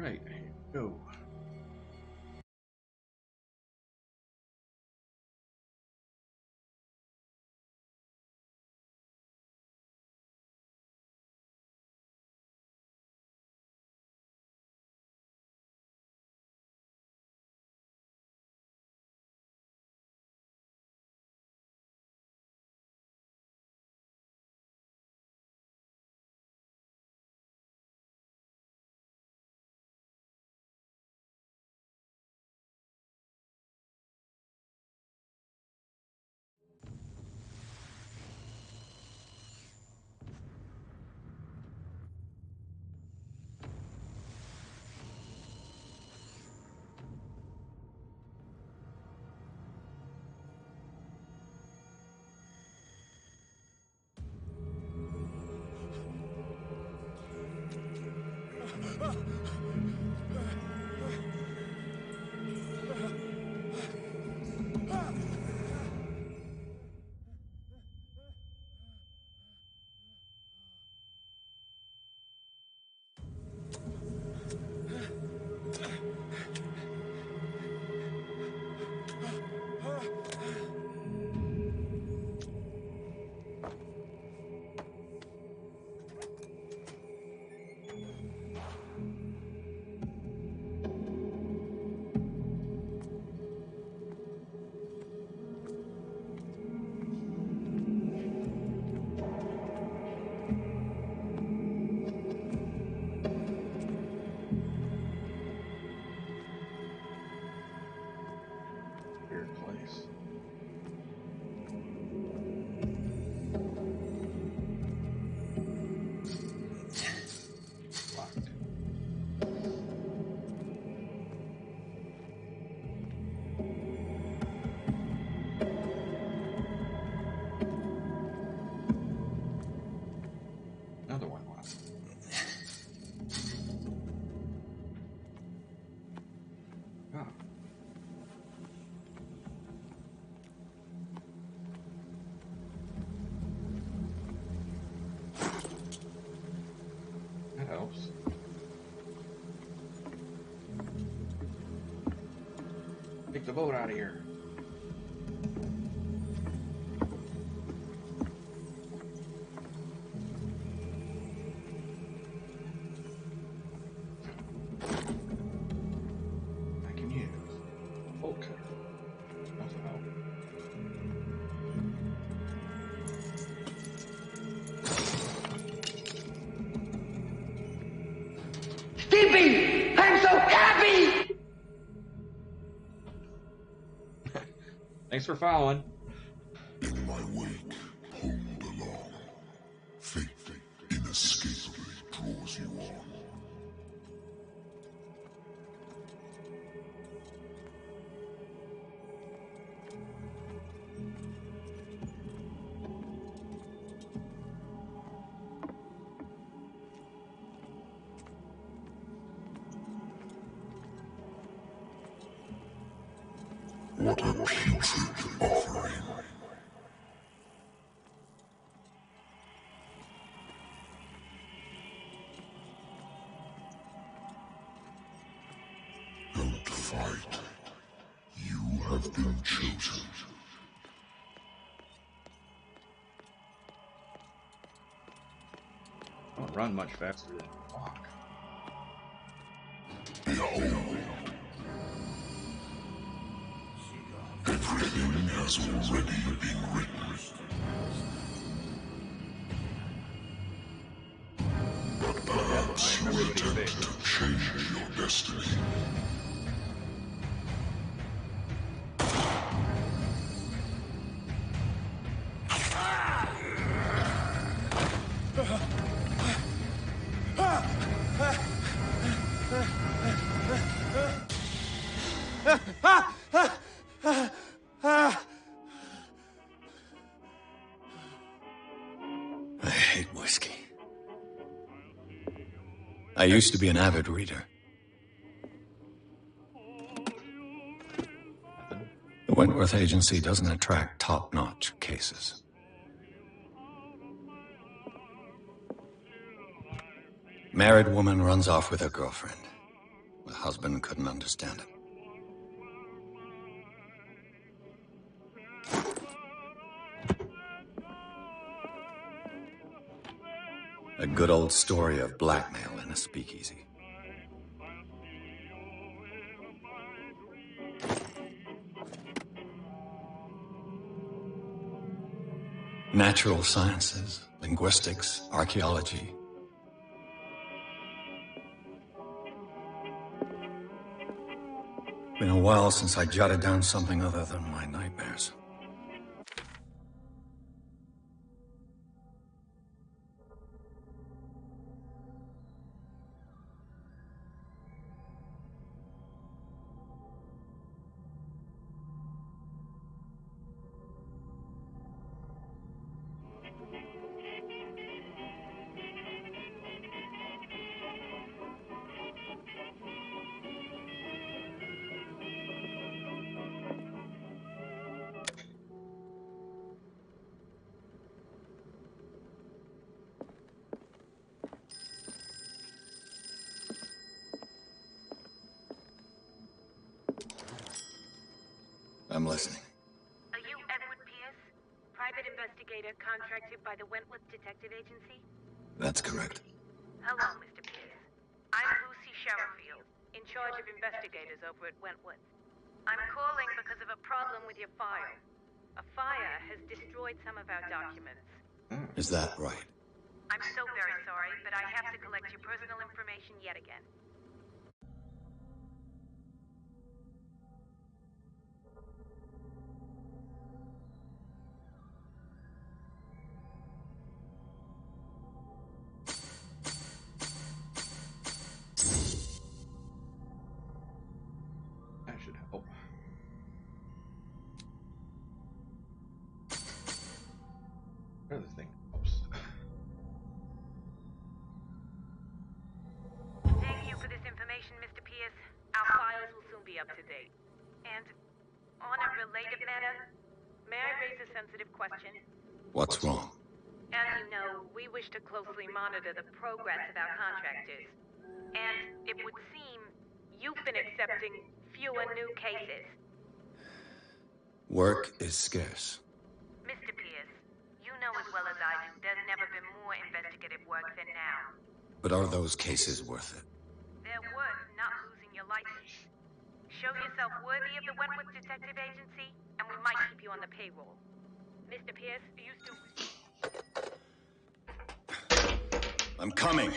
right, go. Place. Locked. Another one locked. Oh. That helps. Take the boat out of here. I can use a bolt cutter. Also help. Skippy! I'm so happy! Thanks for following. In my wake, pulled along. Fate inescapably draws you on. What a putrid offering. Don't fight. You have been chosen. I don't run much faster than walk. Behold. Everything has already been written. But perhaps you attempt to change your destiny. I hate whiskey. I used to be an avid reader. The Wentworth Agency doesn't attract top-notch cases. Married woman runs off with her girlfriend. husband couldn't understand it. A good old story of blackmail in a speakeasy. Natural sciences, linguistics, archaeology. Been a while since I jotted down something other than my nightmares. I'm listening. Are you Edward Pierce? Private investigator contracted by the Wentworth Detective Agency? That's correct. Hello, Mr. Pierce. I'm Lucy Sherrifield, in charge of investigators over at Wentworth. I'm calling because of a problem with your file. A fire has destroyed some of our documents. Is that right? I'm so very sorry, but I have to collect your personal information yet again. That should help. Another thing helps. Thank you for this information, Mr. Pierce. Our files will soon be up to date. And on a related matter, may I raise a sensitive question? What's wrong? As you know, we wish to closely monitor the progress of our contractors. And it would seem you've been accepting fewer new cases. Work is scarce. Mr. Pierce, you know as well as I do, there's never been more investigative work than now. But are those cases worth it? They're worth not losing your license. Show yourself worthy of the Wentworth Detective Agency, and we might keep you on the payroll. Mr. Pierce, are you still... I'm coming.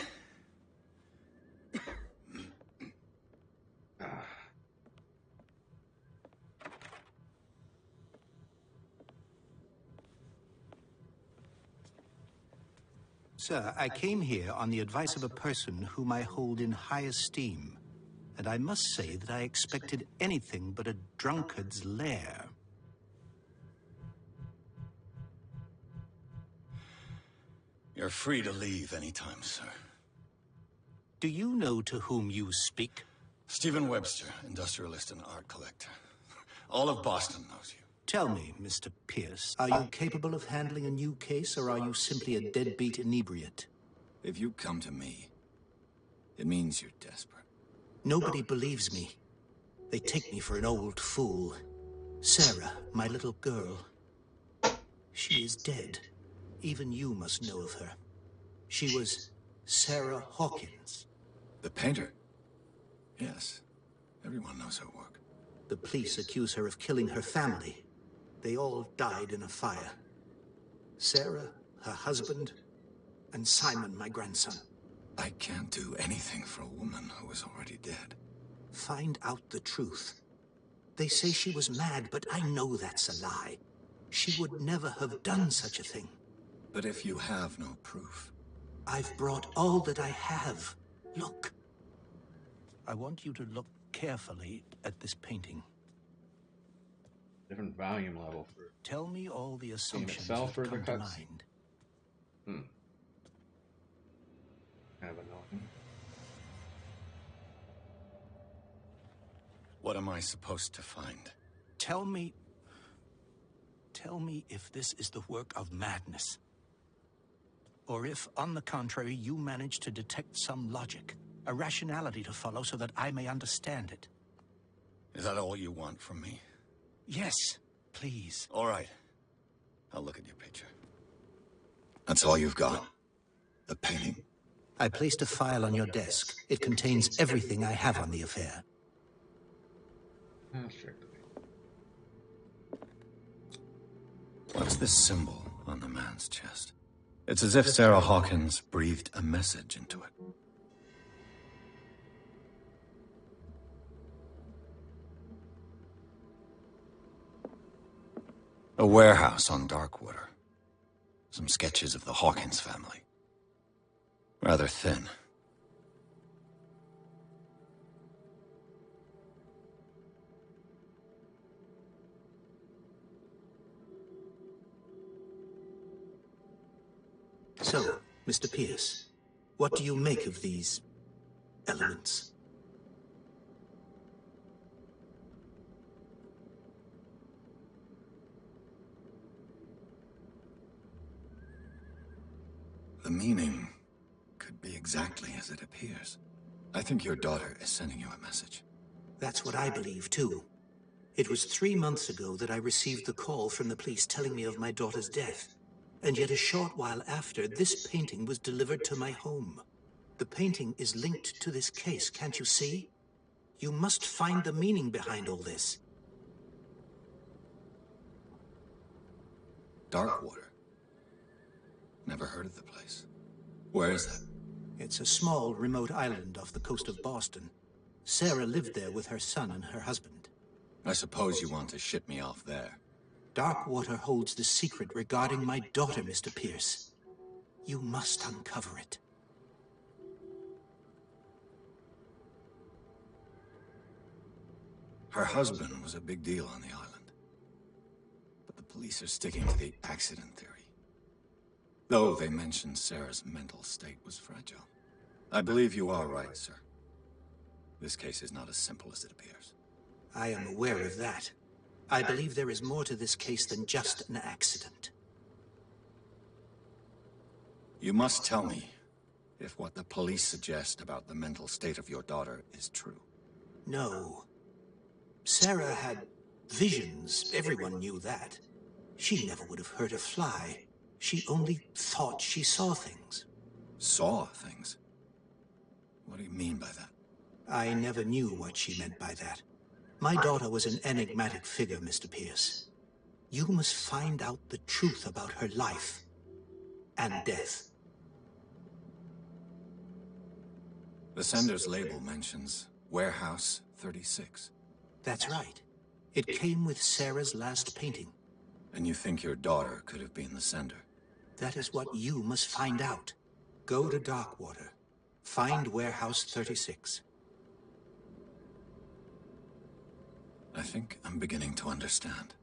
Sir, I came here on the advice of a person whom I hold in high esteem, and I must say that I expected anything but a drunkard's lair. You're free to leave anytime, sir. Do you know to whom you speak? Stephen Webster, industrialist and art collector. All of Boston knows you. Tell me, Mr. Pierce, are you capable of handling a new case, or are you simply a deadbeat inebriate? If you come to me, it means you're desperate. Nobody believes me. They take me for an old fool. Sarah, my little girl. She is dead. Even you must know of her. She was Sarah Hawkins. The painter? Yes. Everyone knows her work. The police accuse her of killing her family. They all died in a fire. Sarah, her husband, and Simon, my grandson. I can't do anything for a woman who is already dead. Find out the truth. They say she was mad, but I know that's a lie. She would never have done such a thing. But if you have no proof... I've brought all that I have. Look. I want you to look carefully at this painting. Different volume level for Tell me all the assumptions itself that or the come to cutscene? mind. kind of annoying. What am I supposed to find? Tell me if this is the work of madness. Or if, on the contrary, you manage to detect some logic. a rationality to follow so that I may understand it. Is that all you want from me? Yes, please. All right. I'll look at your picture. That's all you've got? The painting? I placed a file on your desk. It contains everything I have on the affair. Let's check the What's this symbol on the man's chest? It's as if Sarah Hawkins breathed a message into it. A warehouse on Darkwater. Some sketches of the Hawkins family. Rather thin. So, Mr. Pierce, what do you make of these elements? The meaning could be exactly as it appears. I think your daughter is sending you a message. That's what I believe, too. It was 3 months ago that I received the call from the police telling me of my daughter's death. And yet a short while after, this painting was delivered to my home. The painting is linked to this case, can't you see? You must find the meaning behind all this. Darkwater? Never heard of the place. Where is that? It's a small, remote island off the coast of Boston. Sarah lived there with her son and her husband. I suppose you want to ship me off there. Darkwater holds the secret regarding my daughter, Mr. Pierce. You must uncover it. Her husband was a big deal on the island. But the police are sticking to the accident theory. Though they mentioned Sarah's mental state was fragile. I believe you are right, sir. This case is not as simple as it appears. I am aware of that. I believe there is more to this case than just an accident. You must tell me if what the police suggest about the mental state of your daughter is true. No. Sarah had visions. Everyone knew that. She never would have hurt a fly. She only thought she saw things. Saw things? What do you mean by that? I never knew what she meant by that. My daughter was an enigmatic figure, Mr. Pierce. You must find out the truth about her life and death. The sender's label mentions Warehouse 36. That's right. It came with Sarah's last painting. And you think your daughter could have been the sender? That is what you must find out. Go to Darkwater. Find Warehouse 36. I think I'm beginning to understand.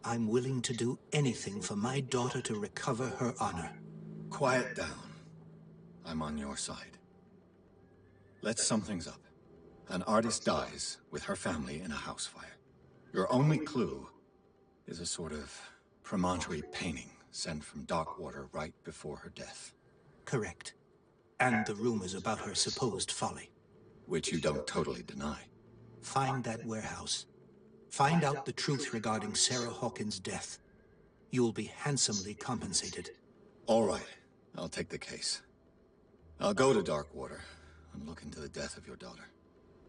I'm willing to do anything for my daughter to recover her honor. Quiet down. I'm on your side. Let's sum things up. An artist dies with her family in a house fire. Your only clue is a sort of promontory painting sent from Darkwater right before her death. Correct. And the rumors about her supposed folly. Which you don't totally deny. Find that warehouse. Find out the truth regarding Sarah Hawkins' death. You'll be handsomely compensated. All right. I'll take the case. I'll go to Darkwater and look into the death of your daughter.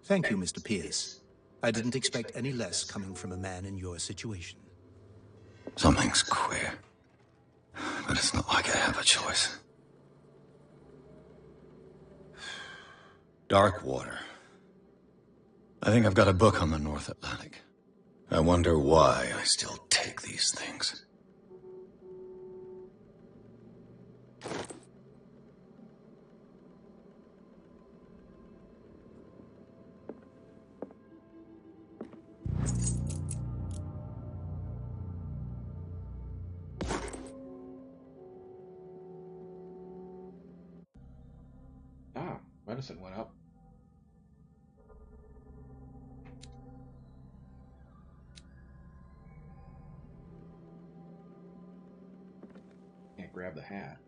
Thank you, Mr. Pierce. I didn't expect any less coming from a man in your situation. Something's queer. But it's not like I have a choice. Darkwater. I think I've got a book on the North Atlantic. I wonder why I still take these things. Ah, medicine went up. Can't grab the hat.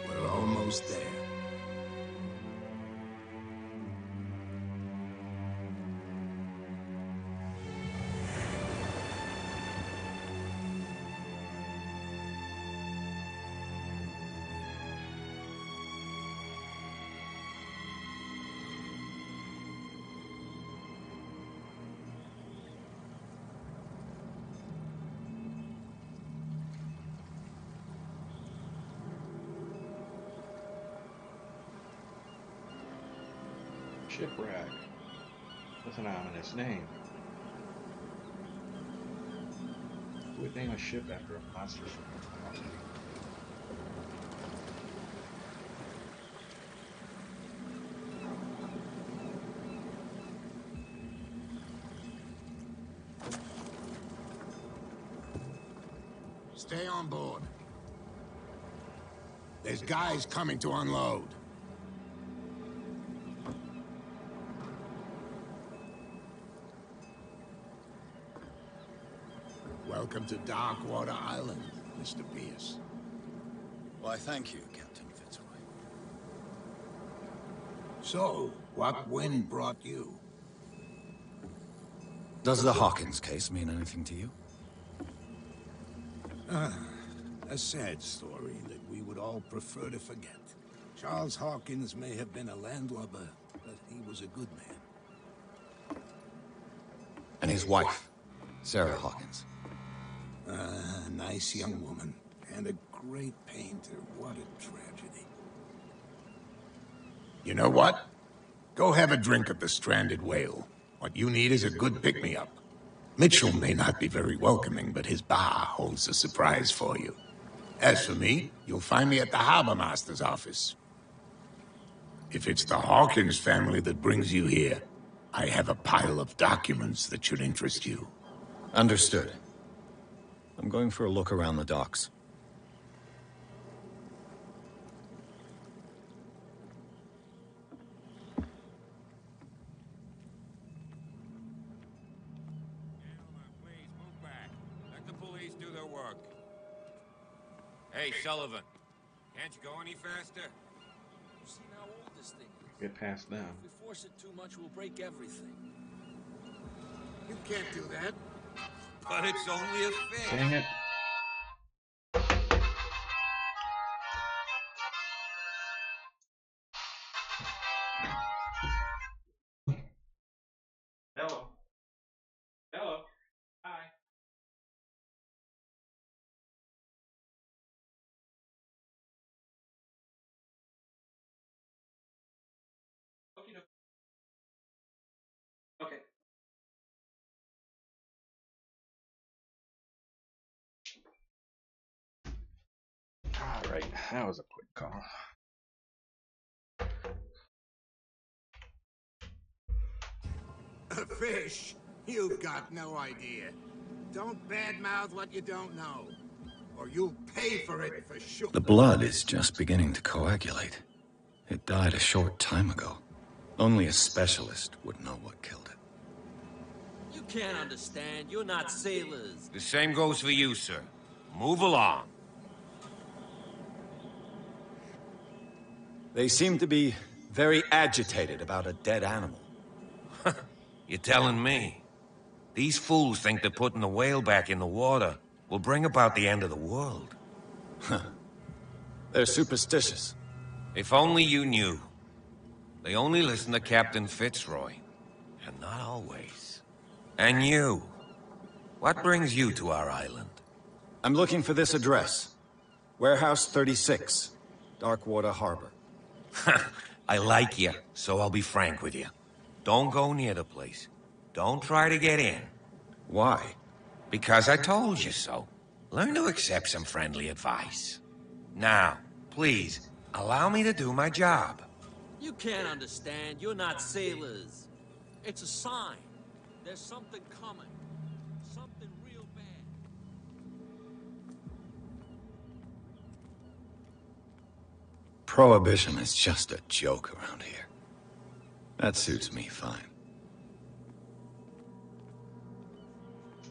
We're almost there. Shipwreck. That's an ominous name. Who would name a ship after a monster from mythology? Stay on board. There's guys coming to unload. Welcome to Darkwater Island, Mr. Pierce. Why, thank you, Captain Fitzroy. So, what wind brought you? Does the Hawkins case mean anything to you? A sad story that we would all prefer to forget. Charles Hawkins may have been a landlubber, but he was a good man. And his wife, Sarah Hawkins. A nice young woman, and a great painter. What a tragedy. You know what? Go have a drink at the Stranded Whale. What you need is a good pick-me-up. Mitchell may not be very welcoming, but his bar holds a surprise for you. As for me, you'll find me at the Harbor Master's office. If it's the Hawkins family that brings you here, I have a pile of documents that should interest you. Understood. I'm going for a look around the docks. Please move back. Let the police do their work. Hey, Sullivan. Can't you go any faster? You've seen how old this thing is. Get past them. If we force it too much, we'll break everything. You can't do that. But it's only a fish. Dang it. Hello. Hello. Hi. Okay. Okay. All right. That was a quick call. A fish? You've got no idea. Don't badmouth what you don't know, or you'll pay for it for sure. The blood is just beginning to coagulate. It died a short time ago. Only a specialist would know what killed it. You can't understand. You're not sailors. The same goes for you, sir. Move along. They seem to be very agitated about a dead animal. You're telling me? These fools think that putting the whale back in the water will bring about the end of the world. They're superstitious. If only you knew. They only listen to Captain Fitzroy. And not always. And you. What brings you to our island? I'm looking for this address. Warehouse 36, Darkwater Harbor. I like you, so I'll be frank with you. Don't go near the place. Don't try to get in. Why? Because I told you so. Learn to accept some friendly advice. Now, please, allow me to do my job. You can't understand. You're not sailors. It's a sign. There's something coming. Something real bad. Prohibition is just a joke around here. That suits me fine.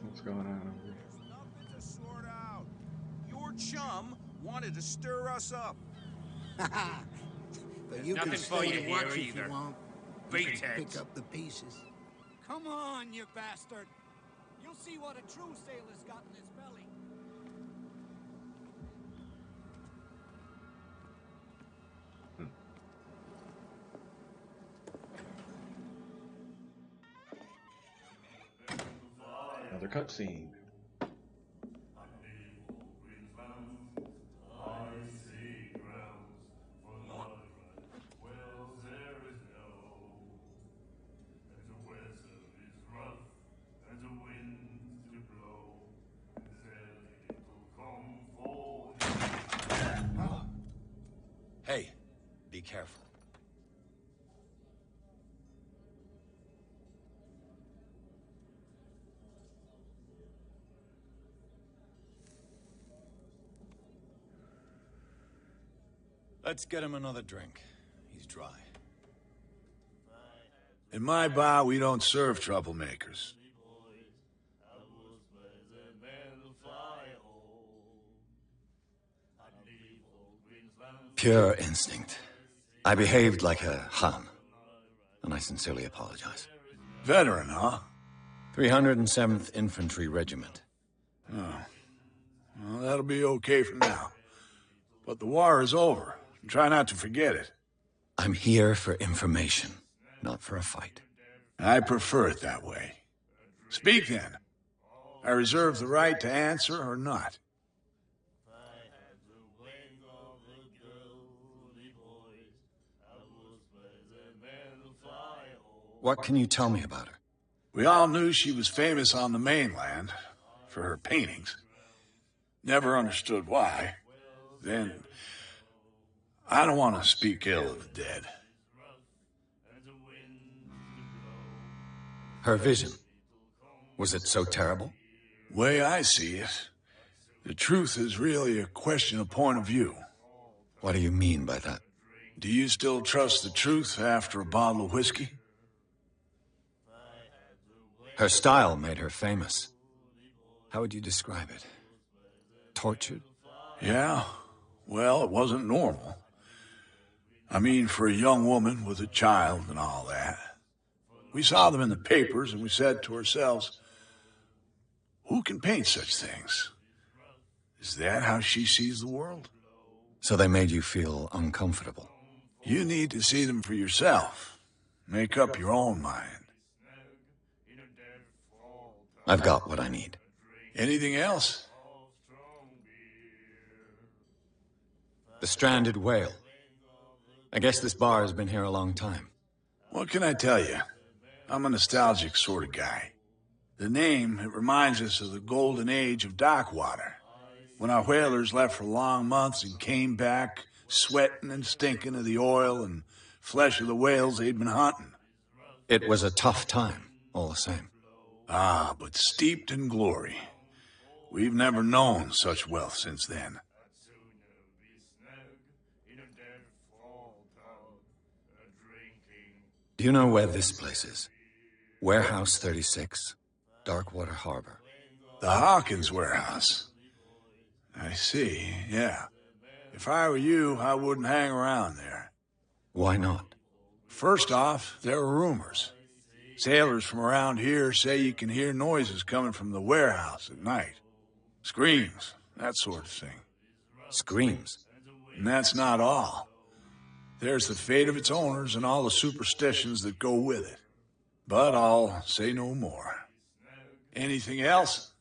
What's going on over here? There's nothing to sort out. Your chum wanted to stir us up. But you nothing can for you stay and here watch if either. you want. Beatheads. Pick up the pieces. Come on, you bastard. You'll see what a true sailor's got in his belly. Another cutscene. Hey, be careful. Let's get him another drink. He's dry. In my bar, we don't serve troublemakers. Pure instinct. I behaved like a Han, and I sincerely apologize. Veteran, huh? 307th Infantry Regiment. Oh. Well, that'll be okay for now. But the war is over. Try not to forget it. I'm here for information, not for a fight. I prefer it that way. Speak then. I reserve the right to answer or not. What can you tell me about her? We all knew she was famous on the mainland for her paintings. Never understood why. Then, I don't want to speak ill of the dead. Her vision. Was it so terrible? Way I see it, the truth is really a question of point of view. What do you mean by that? Do you still trust the truth after a bottle of whiskey? Her style made her famous. How would you describe it? Tortured? Yeah. Well, it wasn't normal. I mean, for a young woman with a child and all that. We saw them in the papers and we said to ourselves, who can paint such things? Is that how she sees the world? So they made you feel uncomfortable? You need to see them for yourself. Make up your own mind. I've got what I need. Anything else? The stranded whale. I guess this bar has been here a long time. What can I tell you? I'm a nostalgic sort of guy. The name, it reminds us of the golden age of Darkwater, when our whalers left for long months and came back sweating and stinking of the oil and flesh of the whales they'd been hunting. It was a tough time, all the same. Ah, but steeped in glory. We've never known such wealth since then. Do you know where this place is? Warehouse 36, Darkwater Harbor. The Hawkins warehouse. I see, yeah. If I were you, I wouldn't hang around there. Why not? First off, there are rumors. Sailors from around here say you can hear noises coming from the warehouse at night. Screams, that sort of thing. Screams? And that's not all. There's the fate of its owners and all the superstitions that go with it. But I'll say no more. Anything else?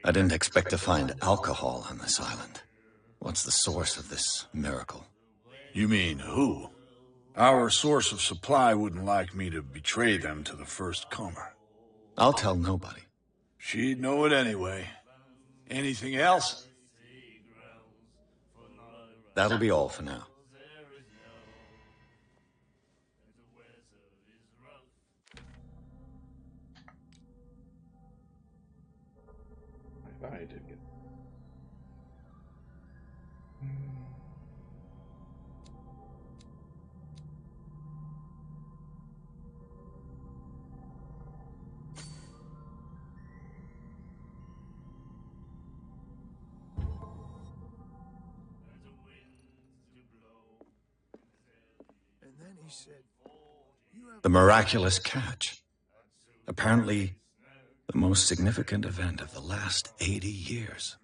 I didn't expect to find alcohol on this island. What's the source of this miracle? You mean who? Our source of supply wouldn't like me to betray them to the first comer. I'll tell nobody. She'd know it anyway. Anything else? That'll be all for now. I thought I did get. And then he said, The miraculous catch. Apparently, the most significant event of the last 80 years.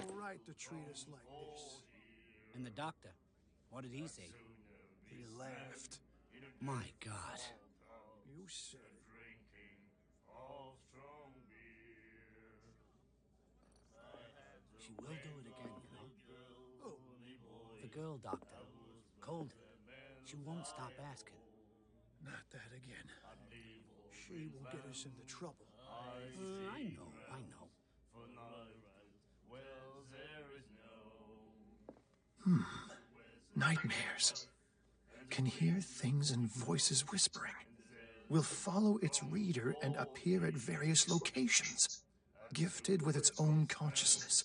no right to treat us like this. And the doctor, what did he say? He laughed. My God. You said it. She will do it again, you know. Oh, The girl doctor. Cold. She won't stop asking. not that again. She will get us into trouble. I know. Nightmares. Can hear things and voices whispering. Will follow its reader and appear at various locations, gifted with its own consciousness,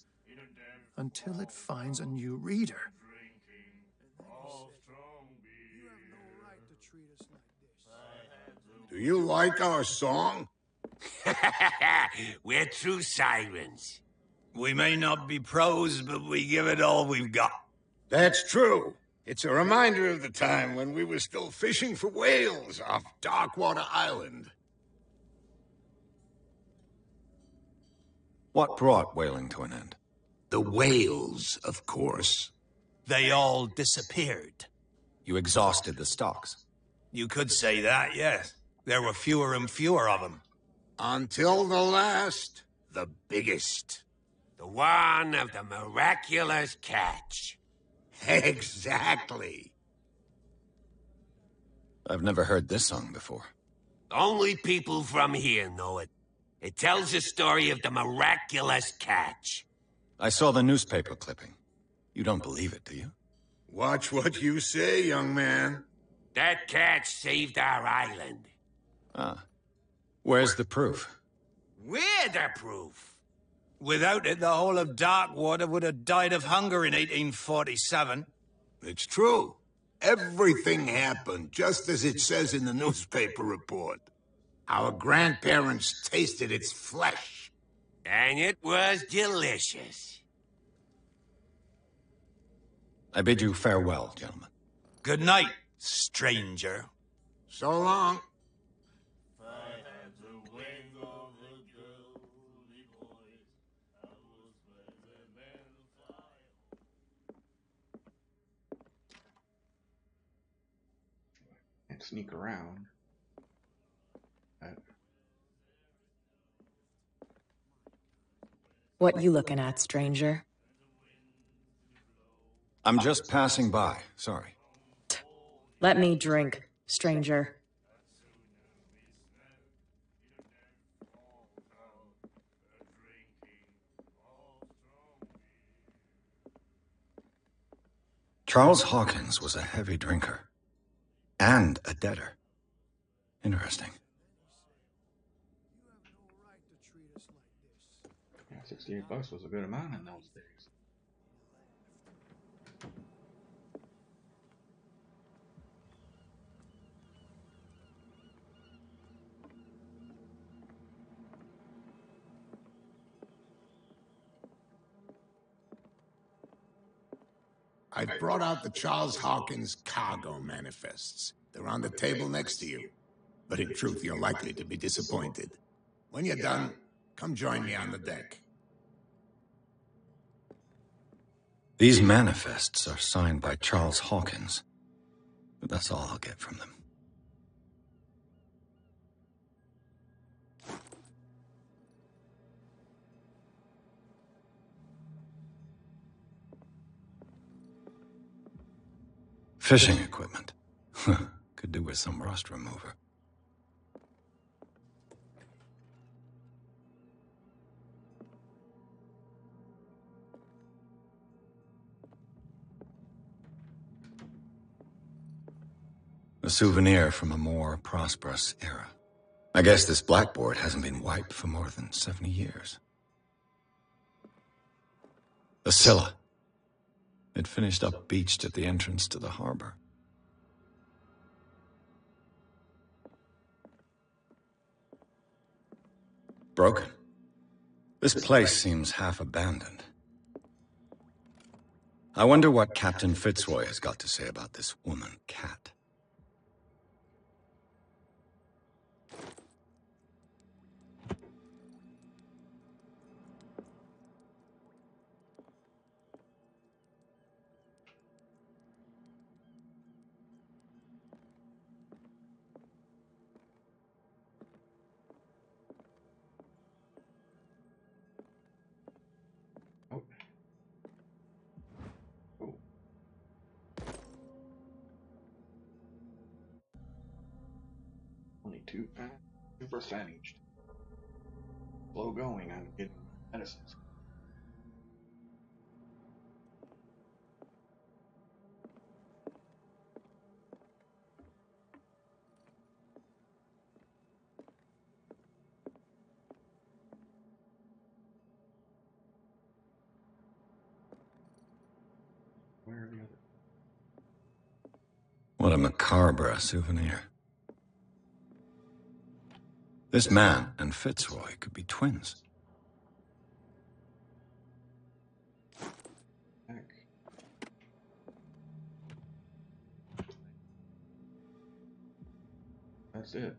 until it finds a new reader. And then he said, you have no right to treat us like this. Do you like our song? We're true sirens. We may not be pros, but we give it all we've got. That's true. It's a reminder of the time when we were still fishing for whales off Darkwater Island. What brought whaling to an end? The whales, of course. They all disappeared. You exhausted the stocks. You could say that, yes. There were fewer and fewer of them. Until the last, the biggest. The one of the miraculous catch. Exactly. I've never heard this song before. Only people from here know it. It tells the story of the miraculous catch. I saw the newspaper clipping. You don't believe it, do you? Watch what you say, young man. That catch saved our island. Ah. Where's the proof? We're the proof. Without it, the whole of Darkwater would have died of hunger in 1847. It's true. Everything happened just as it says in the newspaper report. Our grandparents tasted its flesh. And it was delicious. I bid you farewell, gentlemen. Good night, stranger. So long. And sneak around. What you looking at, stranger? I'm just passing by. Sorry. Let me drink, stranger. Charles Hawkins was a heavy drinker. And a debtor. Interesting. Yeah, $68 was a good amount in those days. I've brought out the Charles Hawkins cargo manifests. They're on the table next to you. But in truth, you're likely to be disappointed. When you're done, come join me on the deck. These manifests are signed by Charles Hawkins, but that's all I'll get from them. Fishing equipment. Could do with some rust remover. A souvenir from a more prosperous era. I guess this blackboard hasn't been wiped for more than 70 years. The Scylla. It finished up beached at the entrance to the harbor. Broken. This place seems half abandoned. I wonder what Captain Fitzroy has got to say about this woman, Cat. Only 2% each. Slow going on getting medicines. Where are the others? What a macabre souvenir. This man and Fitzroy could be twins. Heck. That's it.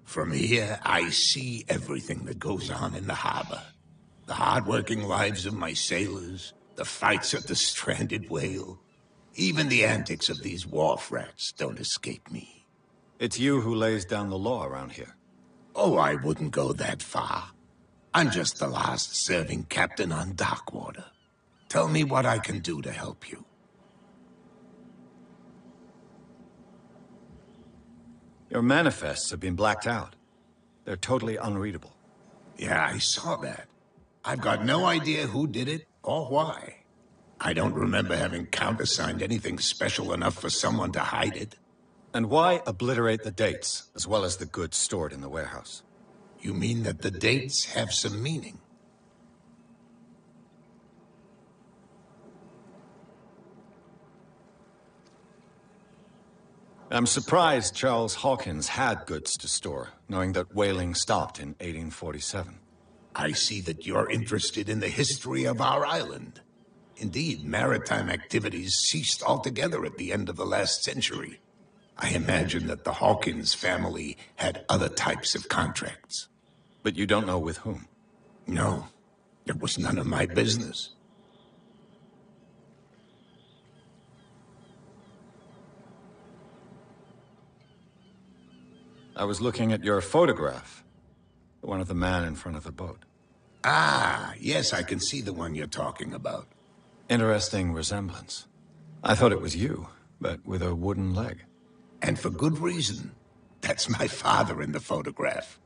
From here, I see everything that goes on in the harbor. The hard-working lives of my sailors, the fights at the stranded whale. Even the antics of these wharf rats don't escape me. It's you who lays down the law around here. Oh, I wouldn't go that far. I'm just the last serving captain on Darkwater. Tell me what I can do to help you. Your manifests have been blacked out. They're totally unreadable. Yeah, I saw that. I've got no idea who did it or why. I don't remember having countersigned anything special enough for someone to hide it. And why obliterate the dates, as well as the goods stored in the warehouse? You mean that the dates have some meaning? I'm surprised Charles Hawkins had goods to store, knowing that whaling stopped in 1847. I see that you're interested in the history of our island. Indeed, maritime activities ceased altogether at the end of the last century. I imagine that the Hawkins family had other types of contracts. But you don't know with whom? No, it was none of my business. I was looking at your photograph. The one of the man in front of the boat. Ah, yes, I can see the one you're talking about. Interesting resemblance. I thought it was you, but with a wooden leg. And for good reason. That's my father in the photograph.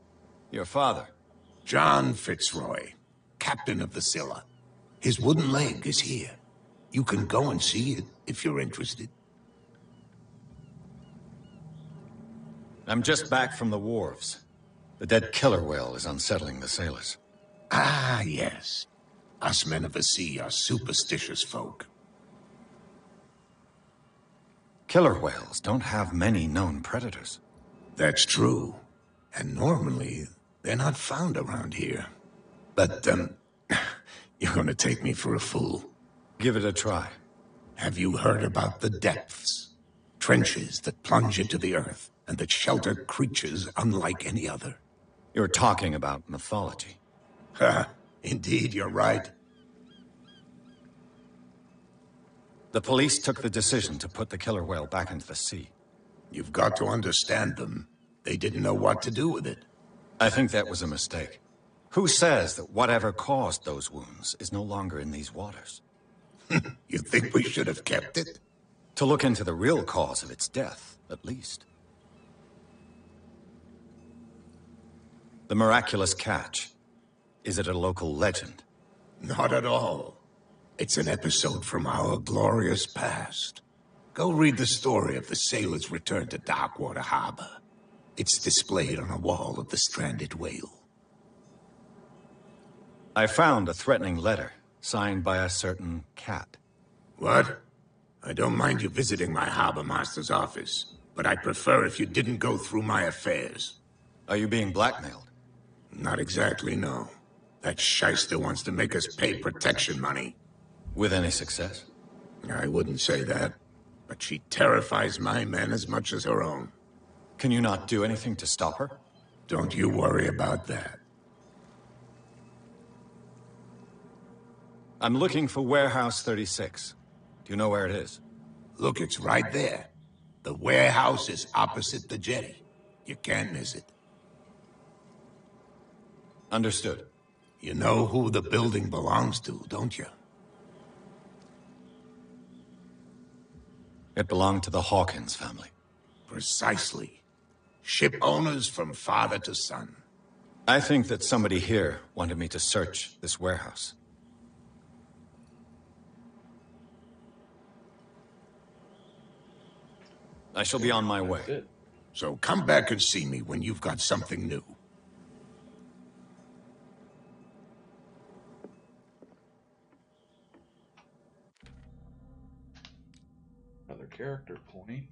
Your father? John Fitzroy, captain of the Scylla. His wooden leg is here. You can go and see it if you're interested. I'm just back from the wharves. The dead killer whale is unsettling the sailors. Ah, yes. Us men of the sea are superstitious folk. Killer whales don't have many known predators. That's true. And normally, they're not found around here. But, you're gonna take me for a fool. Give it a try. Have you heard about the depths? Trenches that plunge into the earth and that shelter creatures unlike any other. You're talking about mythology. Ha! Indeed, you're right. The police took the decision to put the killer whale back into the sea. You've got to understand them. They didn't know what to do with it. I think that was a mistake. Who says that whatever caused those wounds is no longer in these waters? You think we should have kept it? To look into the real cause of its death, at least. The miraculous catch. Is it a local legend? Not at all. It's an episode from our glorious past. Go read the story of the sailor's return to Darkwater Harbor. It's displayed on a wall of the stranded whale. I found a threatening letter, signed by a certain cat. What? I don't mind you visiting my harbor master's office, but I'd prefer if you didn't go through my affairs. Are you being blackmailed? Not exactly, no. That shyster wants to make us pay protection money. With any success? I wouldn't say that, but she terrifies my men as much as her own. Can you not do anything to stop her? Don't you worry about that. I'm looking for Warehouse 36. Do you know where it is? Look, it's right there. The warehouse is opposite the jetty. You can't miss it. Understood. You know who the building belongs to, don't you? It belonged to the Hawkins family. Precisely. Ship owners from father to son. I think that somebody here wanted me to search this warehouse. I shall be on my way. So come back and see me when you've got something new. Another character point.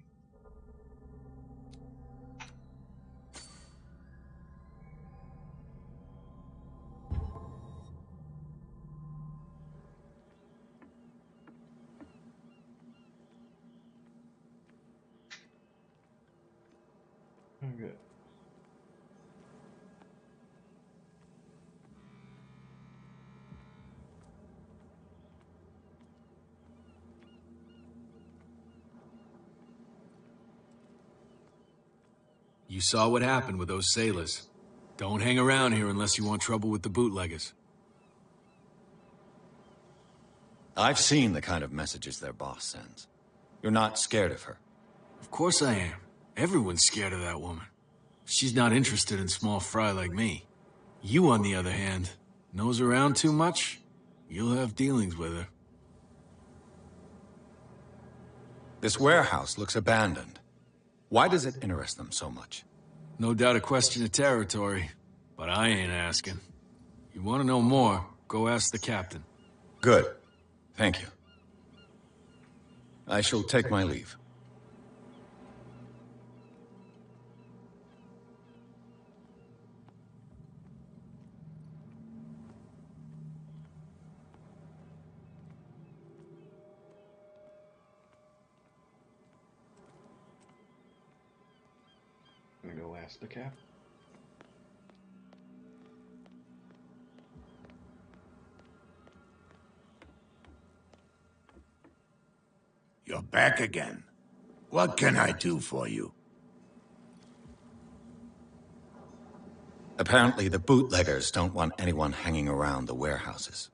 Okay. You saw what happened with those sailors. Don't hang around here unless you want trouble with the bootleggers. I've seen the kind of messages their boss sends. You're not scared of her? Of course I am. Everyone's scared of that woman. She's not interested in small fry like me. You, on the other hand, nose around too much, you'll have dealings with her. This warehouse looks abandoned. Why does it interest them so much? No doubt a question of territory, but I ain't asking. You want to know more, go ask the captain. Good. Thank you. I shall take my leave. I'm gonna go ask the cap. You're back again. What can I do for you? Apparently the bootleggers don't want anyone hanging around the warehouses.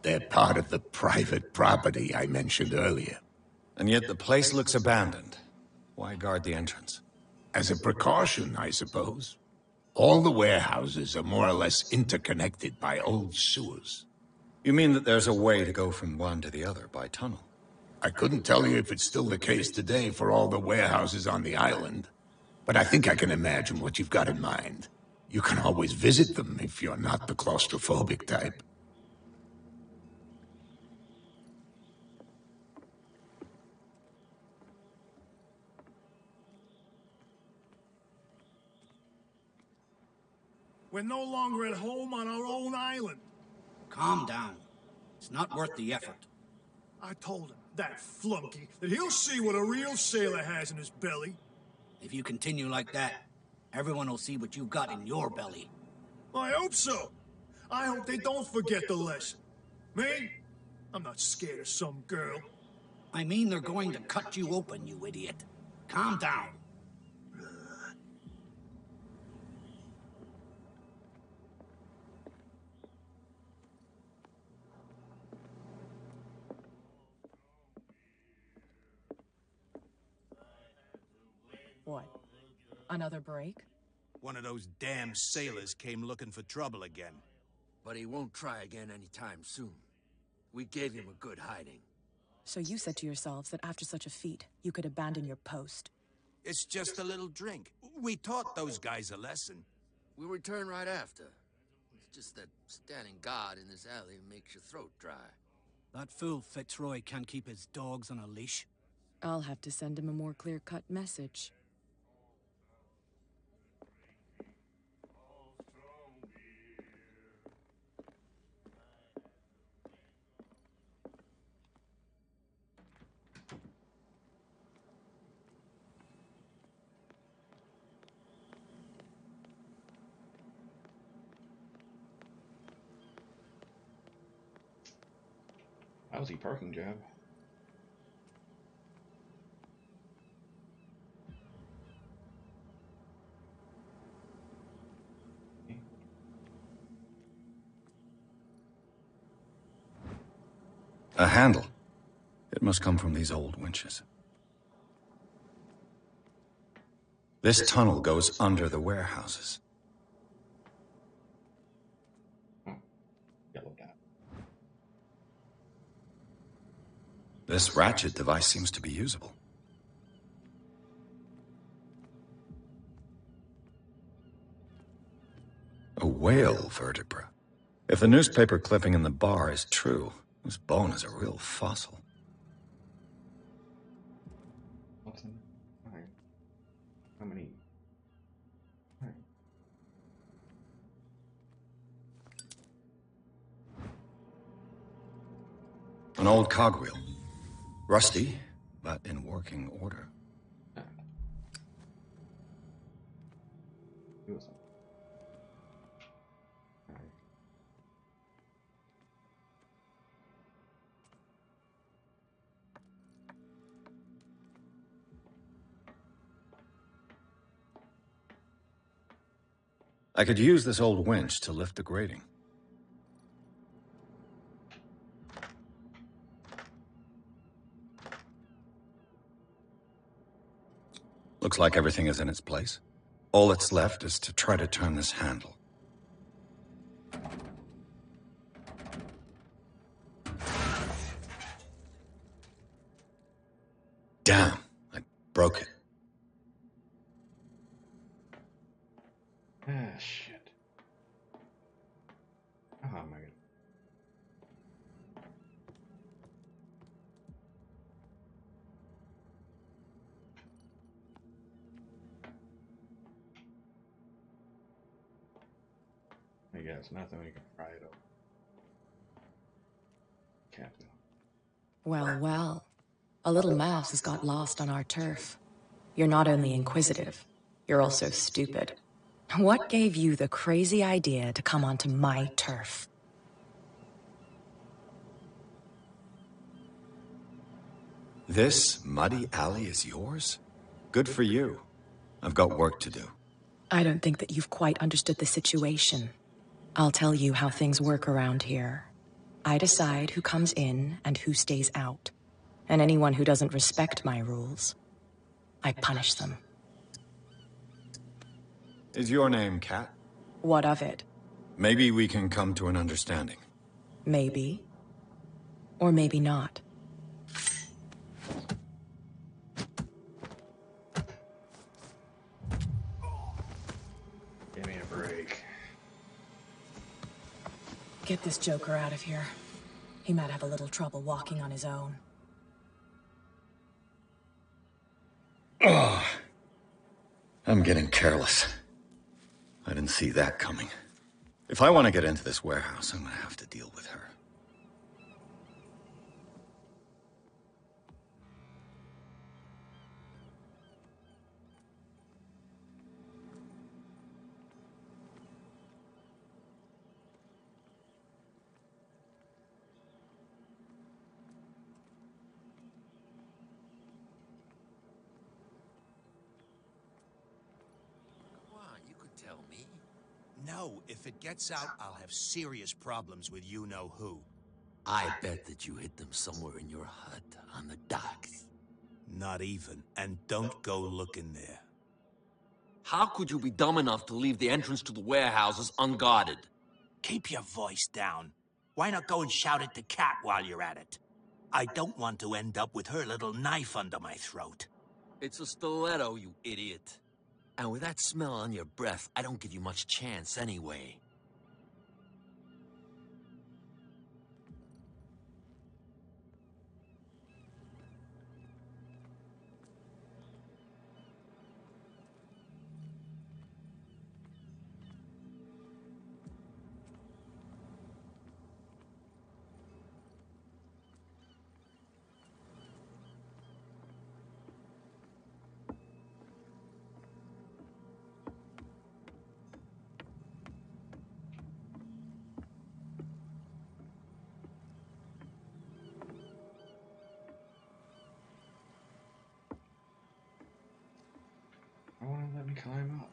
They're part of the private property I mentioned earlier. And yet the place looks abandoned. Why guard the entrance? As a precaution, I suppose. All the warehouses are more or less interconnected by old sewers. You mean that there's a way to go from one to the other by tunnel? I couldn't tell you if it's still the case today for all the warehouses on the island. but I think I can imagine what you've got in mind. You can always visit them if you're not the claustrophobic type. We're no longer at home on our own island. Calm down. It's not worth the effort. I told him, that flunky, that he'll see what a real sailor has in his belly. If you continue like that, everyone will see what you've got in your belly. I hope so. I hope they don't forget the lesson. Me? I'm not scared of some girl. I mean they're going to cut you open, you idiot. Calm down. What? Another break? One of those damn sailors came looking for trouble again. But he won't try again anytime soon. We gave him a good hiding. So you said to yourselves that after such a feat, you could abandon your post. It's just a little drink. We taught those guys a lesson. We'll return right after. It's just that standing guard in this alley makes your throat dry. That fool Fitzroy can't keep his dogs on a leash. I'll have to send him a more clear-cut message. Lousy parking job. A handle. It must come from these old winches. This tunnel goes under the warehouses. Yellow dot. This ratchet device seems to be usable. A whale vertebra. If the newspaper clipping in the bar is true, this bone is a real fossil. What's in? Alright. How many? Alright. An old cogwheel. Rusty, but in working order. I could use this old winch to lift the grating. Looks like everything is in its place. All that's left is to try to turn this handle. Damn, I broke it. Ah, shit. Oh my god. I guess nothing we can pry it open. Captain. Well, well. A little mouse has got lost on our turf. You're not only inquisitive, you're also stupid. What gave you the crazy idea to come onto my turf? This muddy alley is yours? Good for you. I've got work to do. I don't think that you've quite understood the situation. I'll tell you how things work around here. I decide who comes in and who stays out. And anyone who doesn't respect my rules, I punish them. Is your name Kat? What of it? Maybe we can come to an understanding. Maybe. Or maybe not. break. Get this joker out of here. He might have a little trouble walking on his own. Oh, I'm getting careless. I didn't see that coming. If I want to get into this warehouse, I'm gonna have to deal with her. No, if it gets out, I'll have serious problems with you-know-who. I bet that you hid them somewhere in your hut on the docks. Not even. And don't go looking there. How could you be dumb enough to leave the entrance to the warehouses unguarded? Keep your voice down. Why not go and shout at the cat while you're at it? I don't want to end up with her little knife under my throat. It's a stiletto, you idiot. And with that smell on your breath, I don't give you much chance anyway. I want to let me climb up.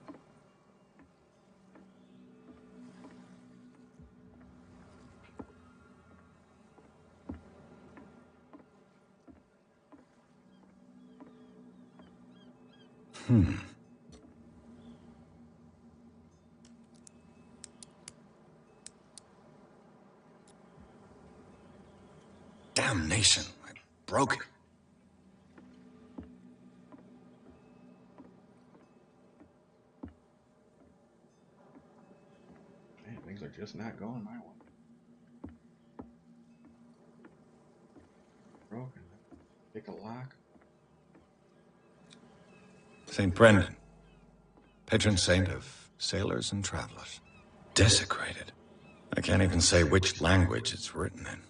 Damnation, I broke it. Man, things are just not going my way. Broken. Pick a lock. St. Brendan, patron saint of sailors and travelers. Desecrated. I can't even say which language it's written in.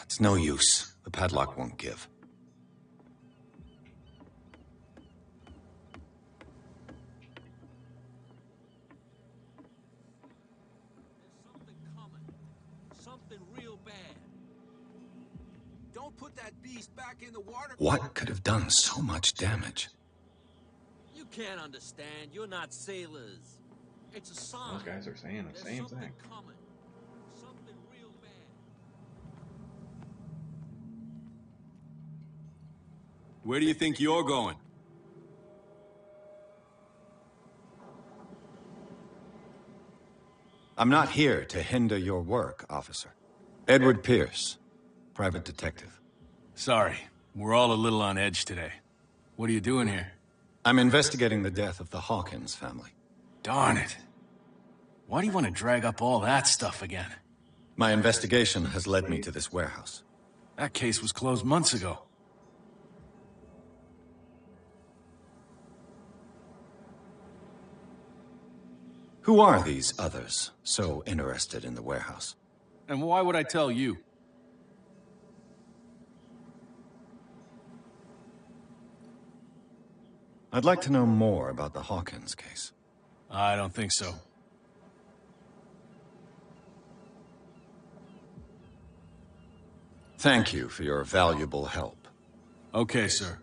It's no use. The padlock won't give. Something real bad. Don't put that beast back in the water. What could have done so much damage? You can't understand. You're not sailors. It's a sign. Those guys are saying the same thing. Coming. Something real bad. Where do you think you're going? I'm not here to hinder your work, officer. Edward Pierce, private detective. Sorry, we're all a little on edge today. What are you doing here? I'm investigating the death of the Hawkins family. Darn it. Why do you want to drag up all that stuff again? My investigation has led me to this warehouse. That case was closed months ago. Who are these others so interested in the warehouse? And why would I tell you? I'd like to know more about the Hawkins case. I don't think so. Thank you for your valuable help. Okay, sir.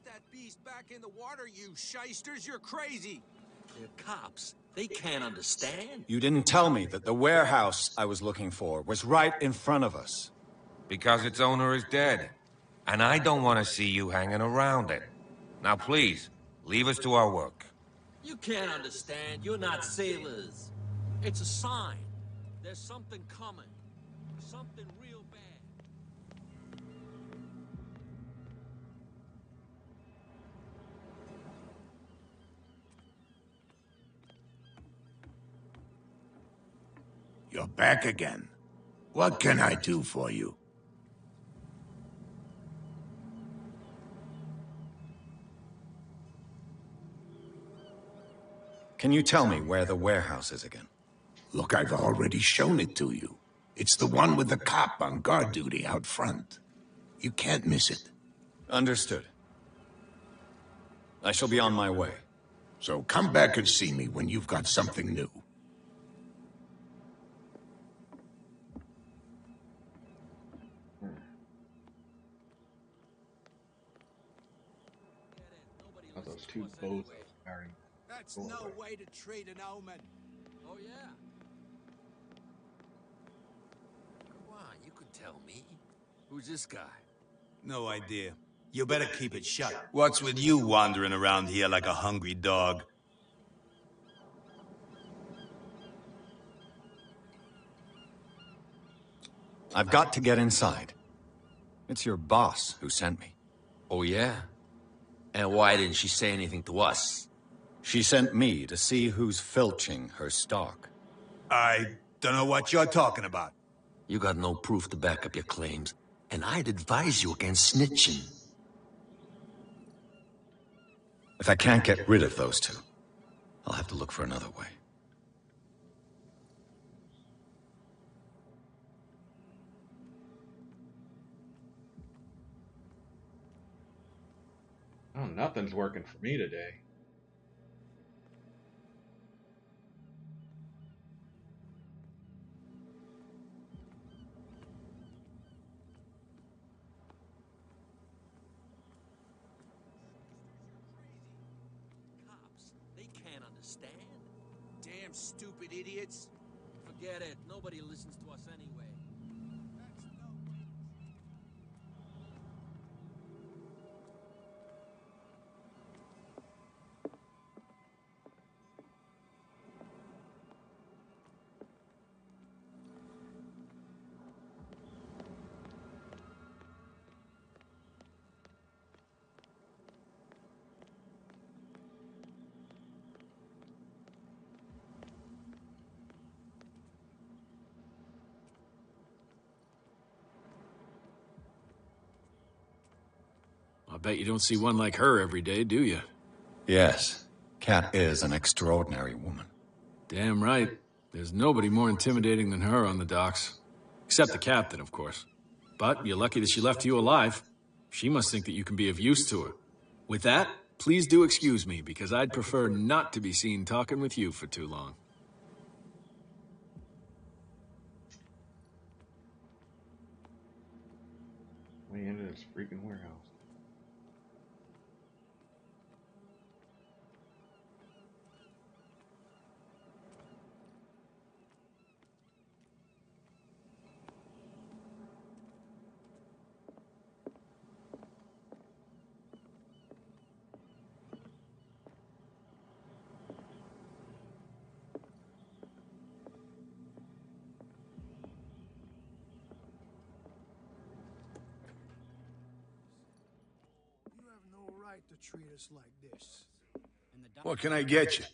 want that beast back in the water, you shysters. You're crazy. They're cops. They can't understand. You didn't tell me that the warehouse I was looking for was right in front of us. Because its owner is dead. And I don't want to see you hanging around it. Now please, leave us to our work. You can't understand. You're not sailors. It's a sign. There's something coming. Something real bad. You're back again. What can I do for you? Can you tell me where the warehouse is again? Look, I've already shown it to you. It's the one with the cop on guard duty out front. You can't miss it. Understood. I shall be on my way. So come back and see me when you've got something new. Are those two both married? That's no way to treat an omen. Oh, yeah. Come on, you could tell me. Who's this guy? No idea. You better keep it shut. What's with you wandering around here like a hungry dog? I've got to get inside. It's your boss who sent me. Oh, yeah? And why didn't she say anything to us? She sent me to see who's filching her stock. I don't know what you're talking about. You got no proof to back up your claims, and I'd advise you against snitching. If I can't get rid of those two, I'll have to look for another way. Oh, nothing's working for me today. Cops, they can't understand. Damn stupid idiots. Forget it. Nobody listens to us anyway. I bet you don't see one like her every day, do you? Yes, Kat is an extraordinary woman. Damn right. There's nobody more intimidating than her on the docks. Except the captain, of course. But you're lucky that she left you alive. She must think that you can be of use to her. With that, please do excuse me, because I'd prefer not to be seen talking with you for too long. We into this freaking warehouse. To treat us like this. What can I get you?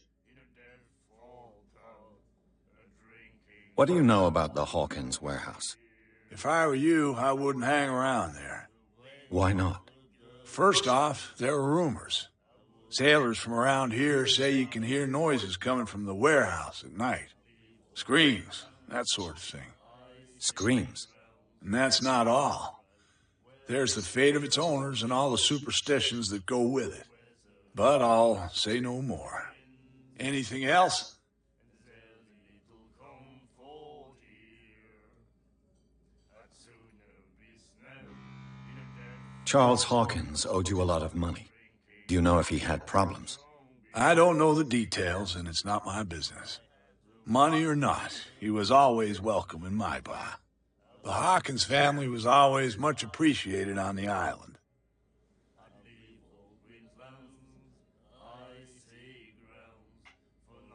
What do you know about the Hawkins warehouse? If I were you, I wouldn't hang around there. Why not? First off, there are rumors. Sailors from around here say you can hear noises coming from the warehouse at night. Screams, that sort of thing. Screams? And that's not all. There's the fate of its owners and all the superstitions that go with it. But I'll say no more. Anything else? Charles Hawkins owed you a lot of money. Do you know if he had problems? I don't know the details, and it's not my business. Money or not, he was always welcome in my bar. The Hawkins family was always much appreciated on the island.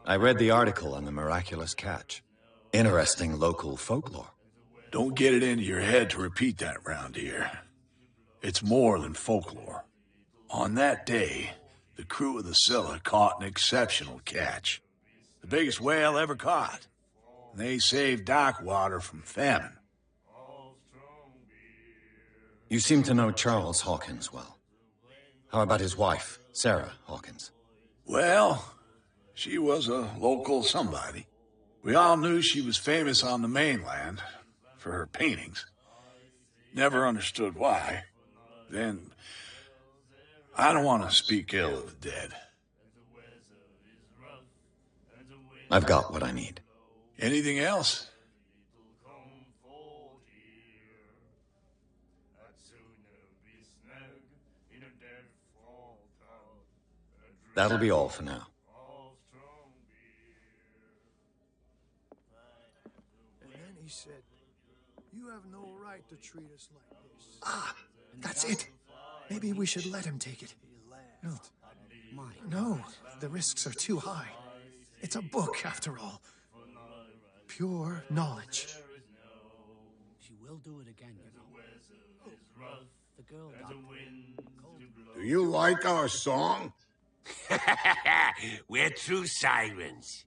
I read the article on the miraculous catch. Interesting local folklore. Don't get it into your head to repeat that round here. It's more than folklore. On that day, the crew of the Scylla caught an exceptional catch. The biggest whale ever caught. And they saved Darkwater from famine. You seem to know Charles Hawkins well. How about his wife, Sarah Hawkins? Well, she was a local somebody. We all knew she was famous on the mainland for her paintings. Never understood why. Then, I don't want to speak ill of the dead. I've got what I need. Anything else? That'll be all for now. And then he said, "You have no right to treat us like this." Ah, that's it. Maybe we should let him take it. No, the risks are too high. It's a book, after all. Pure knowledge. She will do it again, you know. The girl got Do you like our song? We're true sirens.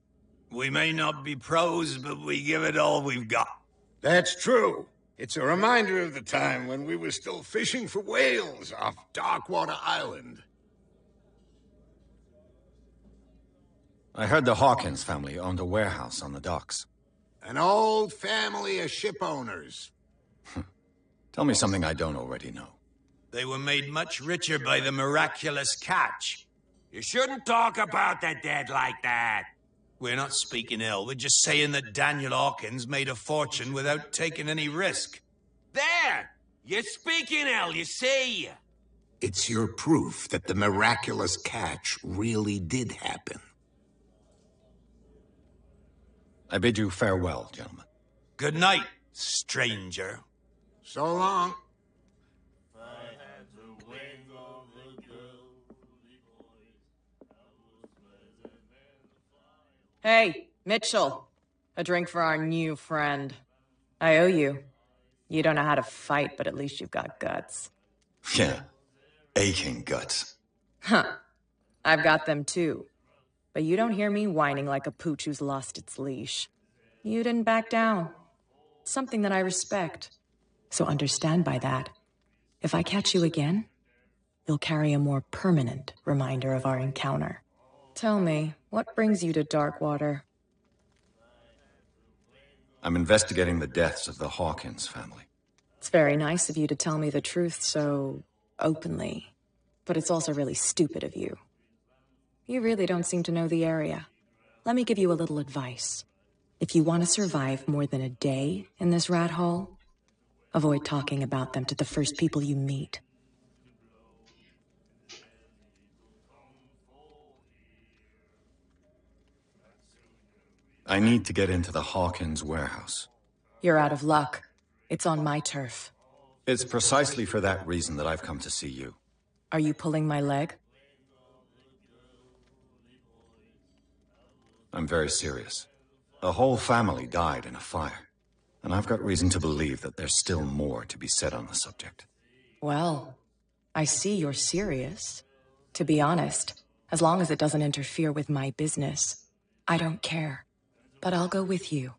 We may not be pros, but we give it all we've got. That's true. It's a reminder of the time when we were still fishing for whales off Darkwater Island. I heard the Hawkins family owned a warehouse on the docks. An old family of ship owners. Tell me something I don't already know. They were made much richer by the miraculous catch. You shouldn't talk about the dead like that. We're not speaking ill. We're just saying that Daniel Hawkins made a fortune without taking any risk. There! You're speaking ill, you see. It's your proof that the miraculous catch really did happen. I bid you farewell, gentlemen. Good night, stranger. So long. Hey, Mitchell. A drink for our new friend. I owe you. You don't know how to fight, but at least you've got guts. Yeah, aching guts. Huh. I've got them too. But you don't hear me whining like a pooch who's lost its leash. You didn't back down. It's something that I respect. So understand by that, if I catch you again, you'll carry a more permanent reminder of our encounter. Tell me, what brings you to Darkwater? I'm investigating the deaths of the Hawkins family. It's very nice of you to tell me the truth so openly, but it's also really stupid of you. You really don't seem to know the area. Let me give you a little advice. If you want to survive more than a day in this rat hole, avoid talking about them to the first people you meet. I need to get into the Hawkins warehouse. You're out of luck. It's on my turf. It's precisely for that reason that I've come to see you. Are you pulling my leg? I'm very serious. A whole family died in a fire, and I've got reason to believe that there's still more to be said on the subject. Well, I see you're serious. To be honest, as long as it doesn't interfere with my business, I don't care. But I'll go with you,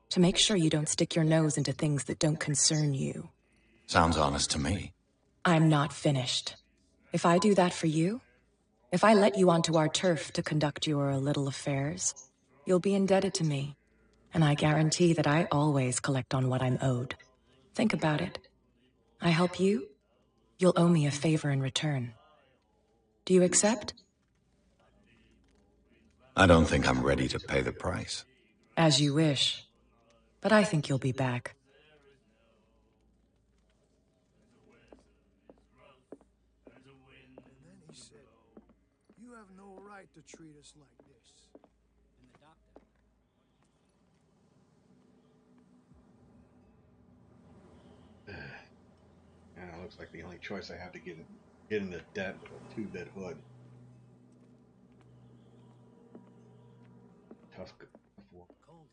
to make sure you don't stick your nose into things that don't concern you. Sounds honest to me. I'm not finished. If I do that for you, if I let you onto our turf to conduct your little affairs, you'll be indebted to me. And I guarantee that I always collect on what I'm owed. Think about it. I help you, you'll owe me a favor in return. Do you accept? I don't think I'm ready to pay the price. As you wish. But I think you'll be back. And then he said, have no right to treat us like this. And the doctor. And it looks like the only choice I have to get into debt with a 2-bit hood. Tough. Cold.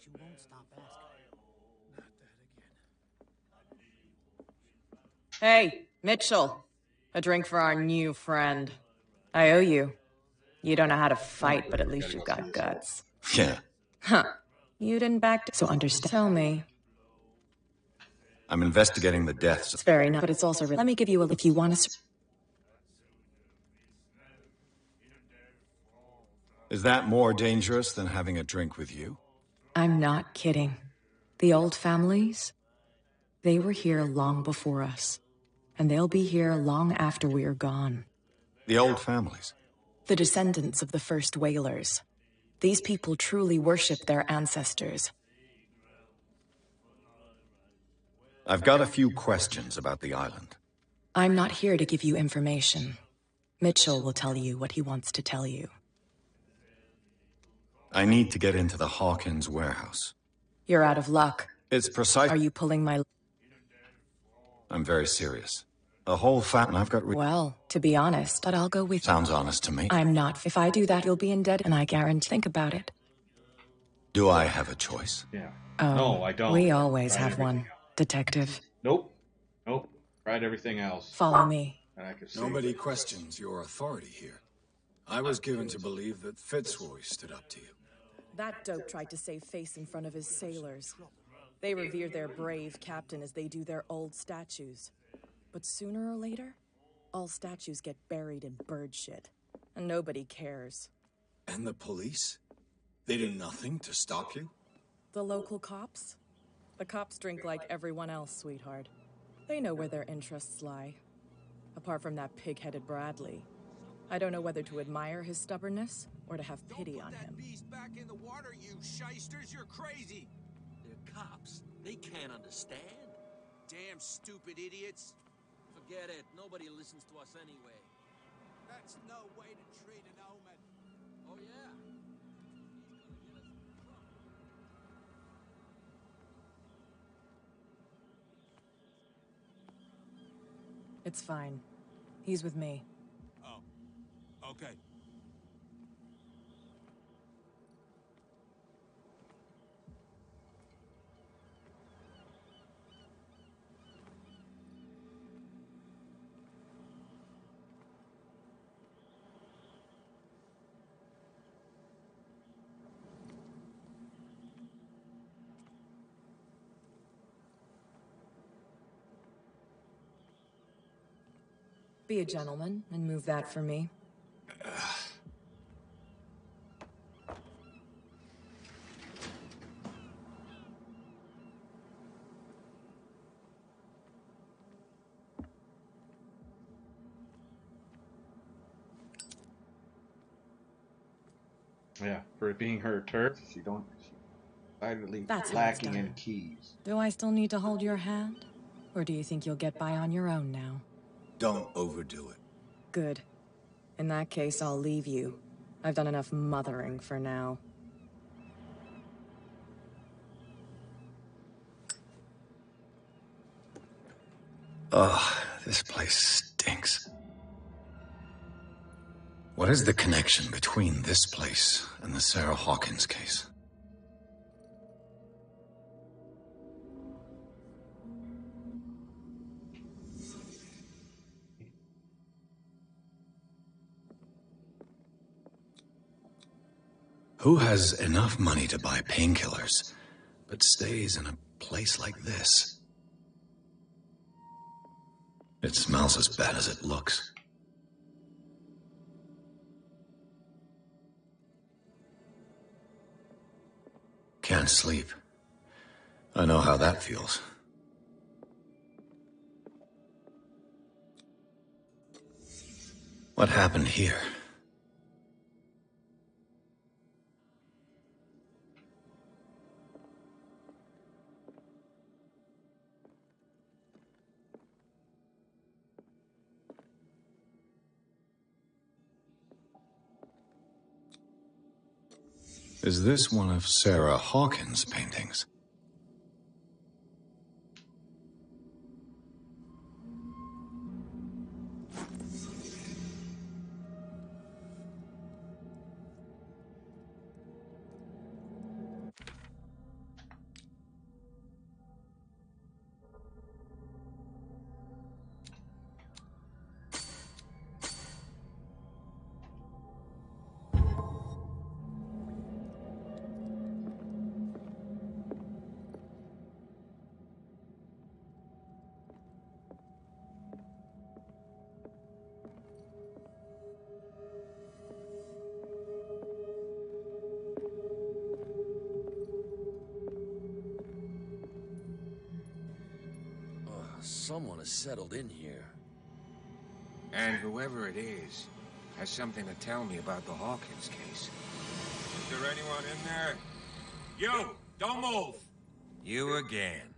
She won't stop asking. Not that again. Hey, Mitchell. A drink for our new friend. I owe you. You don't know how to fight, but at least you've got guts. Yeah. Huh. You didn't so understand. Tell me. I'm investigating the deaths. It's very nice, but it's also let me give you a if you want to. Is that more dangerous than having a drink with you? I'm not kidding. The old families, they were here long before us. And they'll be here long after we are gone. The old families? The descendants of the first whalers. These people truly worship their ancestors. I've got a few questions about the island. I'm not here to give you information. Mitchell will tell you what he wants to tell you. I need to get into the Hawkins warehouse. You're out of luck. It's precise. Are you pulling my... I'm very serious. A whole family I've got... Well, to be honest, but I'll go with you. Sounds honest to me. I'm not. If I do that, you'll be in debt, and I guarantee... Think about it. Do I have a choice? Yeah. Oh, no, I don't. We always Tried have one, else. Detective. Nope. Nope. Tried everything else. Follow me. And I could see. Nobody questions your authority here. I was given to believe that Fitzroy stood up to you. That dope tried to save face in front of his sailors. They revere their brave captain as they do their old statues. But sooner or later, all statues get buried in bird shit. And nobody cares. And the police? They did nothing to stop you? The local cops? The cops drink like everyone else, sweetheart. They know where their interests lie. Apart from that pig-headed Bradley. I don't know whether to admire his stubbornness or to have pity on him. That beast back in the water, you shysters! You're crazy! They're cops. They can't understand. Damn stupid idiots. Forget it. Nobody listens to us anyway. That's no way to treat an omen. Oh, yeah? It's fine. He's with me. Oh. Okay. Be a gentleman and move that for me. Yeah, for it being her turf, she's decidedly lacking in keys. Do I still need to hold your hand? Or do you think you'll get by on your own now? Don't overdo it. Good. In that case, I'll leave you. I've done enough mothering for now. Ugh, this place stinks. What is the connection between this place and the Sarah Hawkins case? Who has enough money to buy painkillers, but stays in a place like this? It smells as bad as it looks. Can't sleep. I know how that feels. What happened here? Is this one of Sarah Hawkins' paintings? Someone has settled in here. And whoever it is has something to tell me about the Hawkins case. Is there anyone in there? You! Don't move! You again.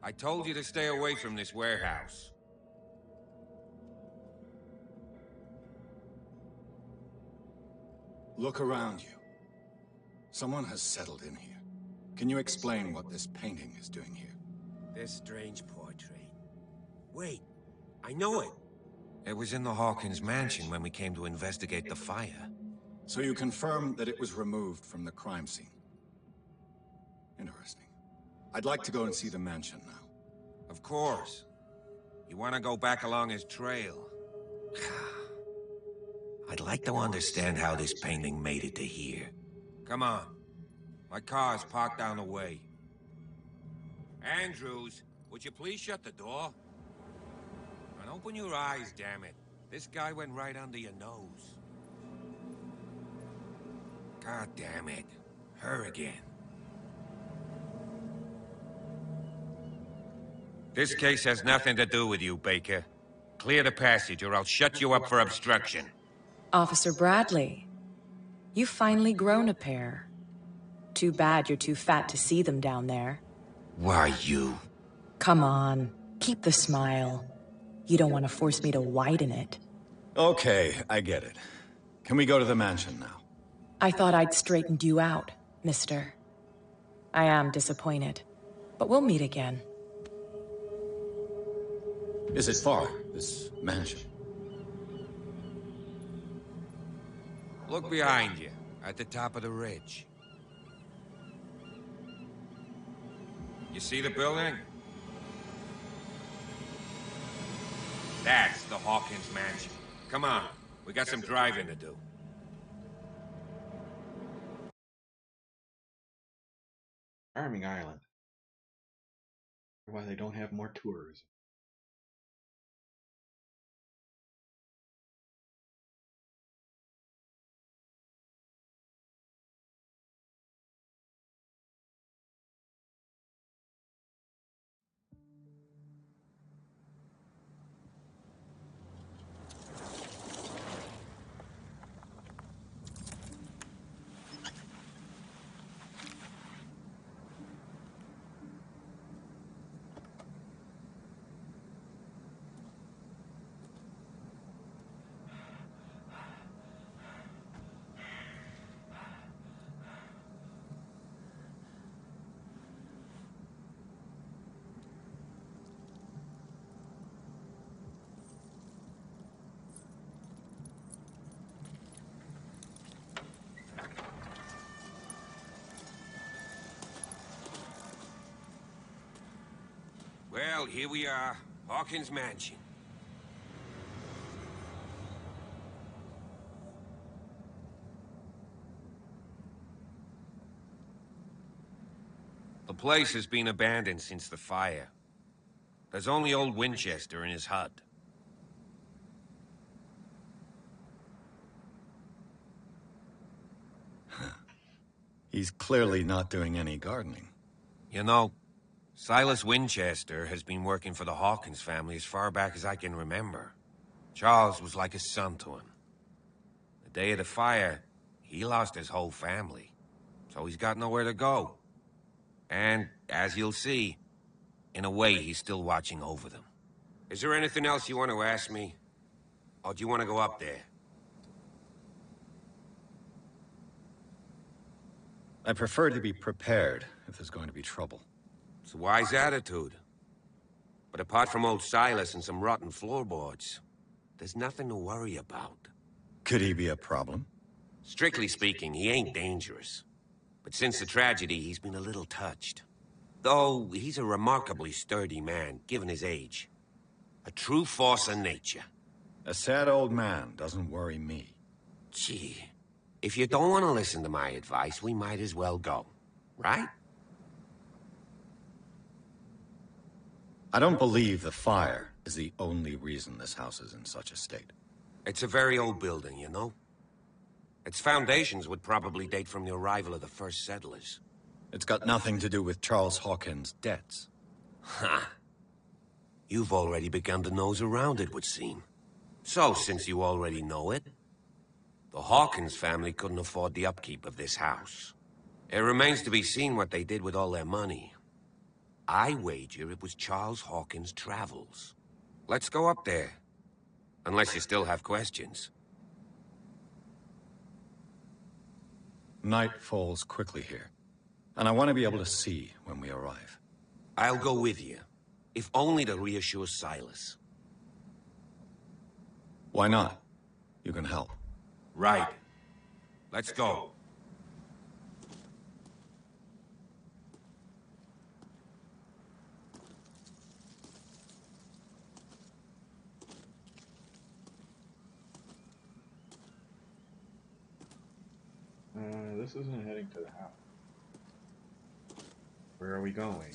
I told you to stay away from this warehouse. Look around you. Someone has settled in here. Can you explain what this painting is doing here? This strange portrait. Wait, I know it. It was in the Hawkins mansion when we came to investigate the fire. So you confirm that it was removed from the crime scene? Interesting. I'd like to go and see the mansion now. Of course. You want to go back along his trail? I'd like to understand how this painting made it to here. Come on. My car's parked down the way. Andrews, would you please shut the door? And open your eyes, damn it. This guy went right under your nose. God damn it. Her again. This case has nothing to do with you, Baker. Clear the passage or I'll shut you up for obstruction. Officer Bradley, you've finally grown a pair. Too bad you're too fat to see them down there. Why you? Come on, keep the smile. You don't want to force me to widen it. Okay, I get it. Can we go to the mansion now? I thought I'd straightened you out, mister. I am disappointed, but we'll meet again. Is it far, this mansion? Look behind you, at the top of the ridge. You see the building? That's the Hawkins mansion. Come on, we got some driving to do. Charming island. Why they don't have more tourism. Well, here we are, Hawkins mansion. The place has been abandoned since the fire. There's only old Winchester in his hut. He's clearly not doing any gardening. You know, Silas Winchester has been working for the Hawkins family as far back as I can remember. Charles was like a son to him. The day of the fire, he lost his whole family. So he's got nowhere to go. And, as you'll see, in a way, he's still watching over them. Is there anything else you want to ask me? Or do you want to go up there? I prefer to be prepared if there's going to be trouble. It's a wise attitude. But apart from old Silas and some rotten floorboards, there's nothing to worry about. Could he be a problem? Strictly speaking, he ain't dangerous. But since the tragedy, he's been a little touched. Though, he's a remarkably sturdy man, given his age. A true force of nature. A sad old man doesn't worry me. Gee, if you don't want to listen to my advice, we might as well go. Right? I don't believe the fire is the only reason this house is in such a state. It's a very old building, you know? Its foundations would probably date from the arrival of the first settlers. It's got nothing to do with Charles Hawkins' debts. Ha! You've already begun to nose around, it would seem. So, since you already know it, the Hawkins family couldn't afford the upkeep of this house. It remains to be seen what they did with all their money. I wager it was Charles Hawkins' travels. Let's go up there. Unless you still have questions. Night falls quickly here, and I want to be able to see when we arrive. I'll go with you, if only to reassure Silas. Why not? You can help. Right. Let's go. This isn't heading to the house. Where are we going?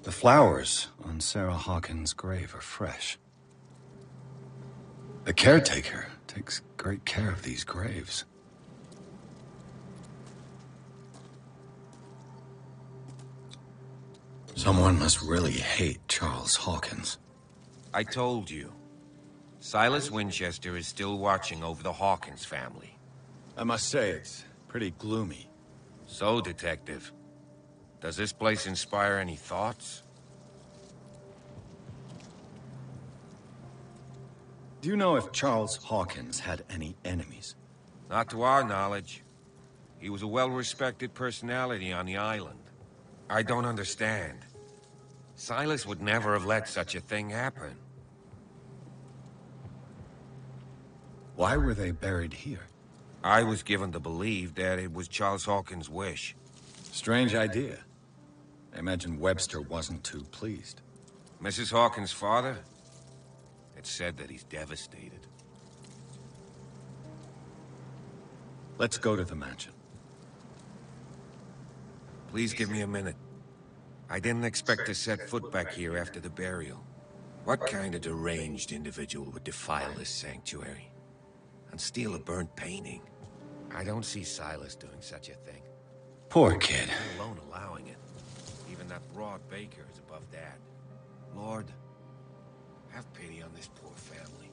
The flowers on Sarah Hawkins' grave are fresh. The caretaker takes great care of these graves. Someone must really hate Charles Hawkins. I told you. Silas Winchester is still watching over the Hawkins family. I must say, it's pretty gloomy. So, Detective, does this place inspire any thoughts? Do you know if Charles Hawkins had any enemies? Not to our knowledge. He was a well-respected personality on the island. I don't understand. Silas would never have let such a thing happen. Why were they buried here? I was given to believe that it was Charles Hawkins' wish. Strange idea. I imagine Webster wasn't too pleased. Mrs. Hawkins' father? It's said that he's devastated. Let's go to the mansion. Please give me a minute. I didn't expect to set foot back here after the burial. What kind of deranged individual would defile this sanctuary? And steal a burnt painting? I don't see Silas doing such a thing. Poor kid. Let alone allowing it. Even that broad baker is above that. Lord, have pity on this poor family.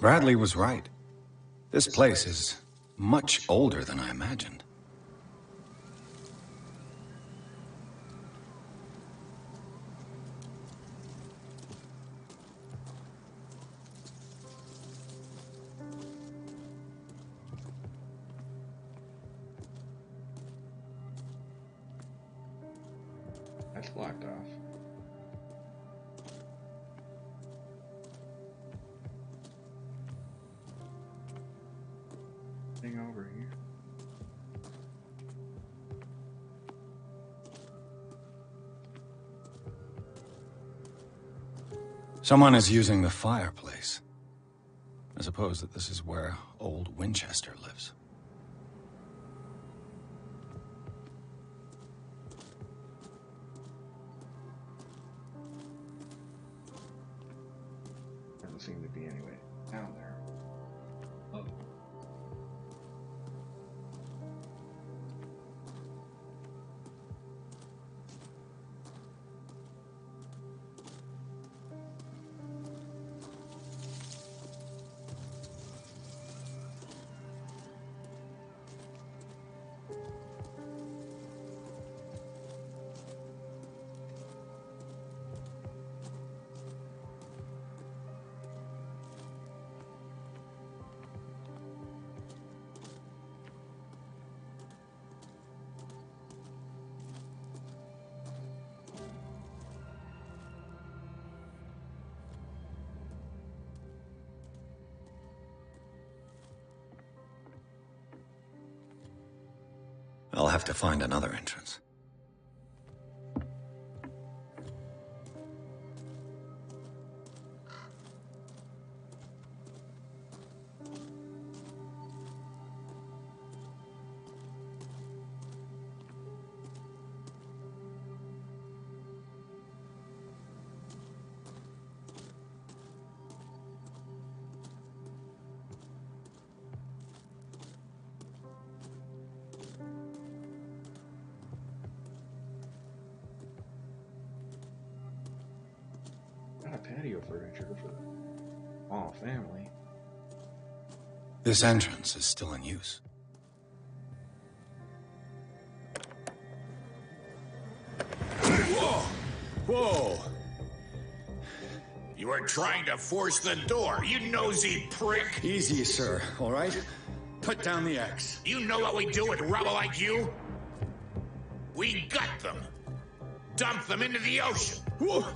Bradley was right. This place is much older than I imagined. That's blocked off. Someone is using the fireplace. I suppose that this is where old Winchester lives. Doesn't seem to be any way down there. Oh. I'll have to find another entrance. Got a patio furniture for the small family. This entrance is still in use. Whoa! Whoa! You were trying to force the door, you nosy prick! Easy, sir, all right? Put down the axe. You know what we do with rubble like you? We gut them. Dump them into the ocean. Whoa!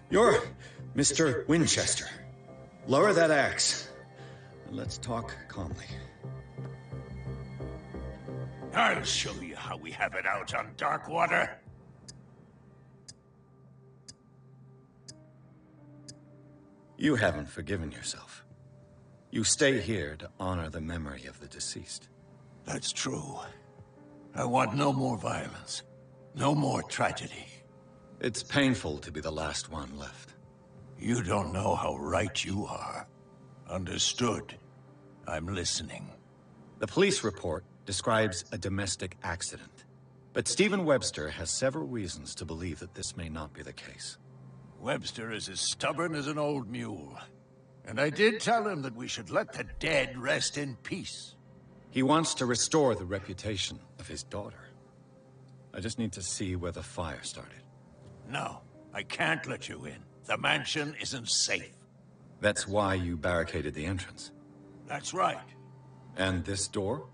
You're Mr. Winchester. Lower that axe. And let's talk calmly. I'll show you how we have it out on dark water. You haven't forgiven yourself. You stay here to honor the memory of the deceased. That's true. I want no more violence. No more tragedy. It's painful to be the last one left. You don't know how right you are. Understood. I'm listening. The police report describes a domestic accident. But Stephen Webster has several reasons to believe that this may not be the case. Webster is as stubborn as an old mule. And I did tell him that we should let the dead rest in peace. He wants to restore the reputation of his daughter. I just need to see where the fire started. No, I can't let you in. The mansion isn't safe. That's why you barricaded the entrance. That's right. And this door?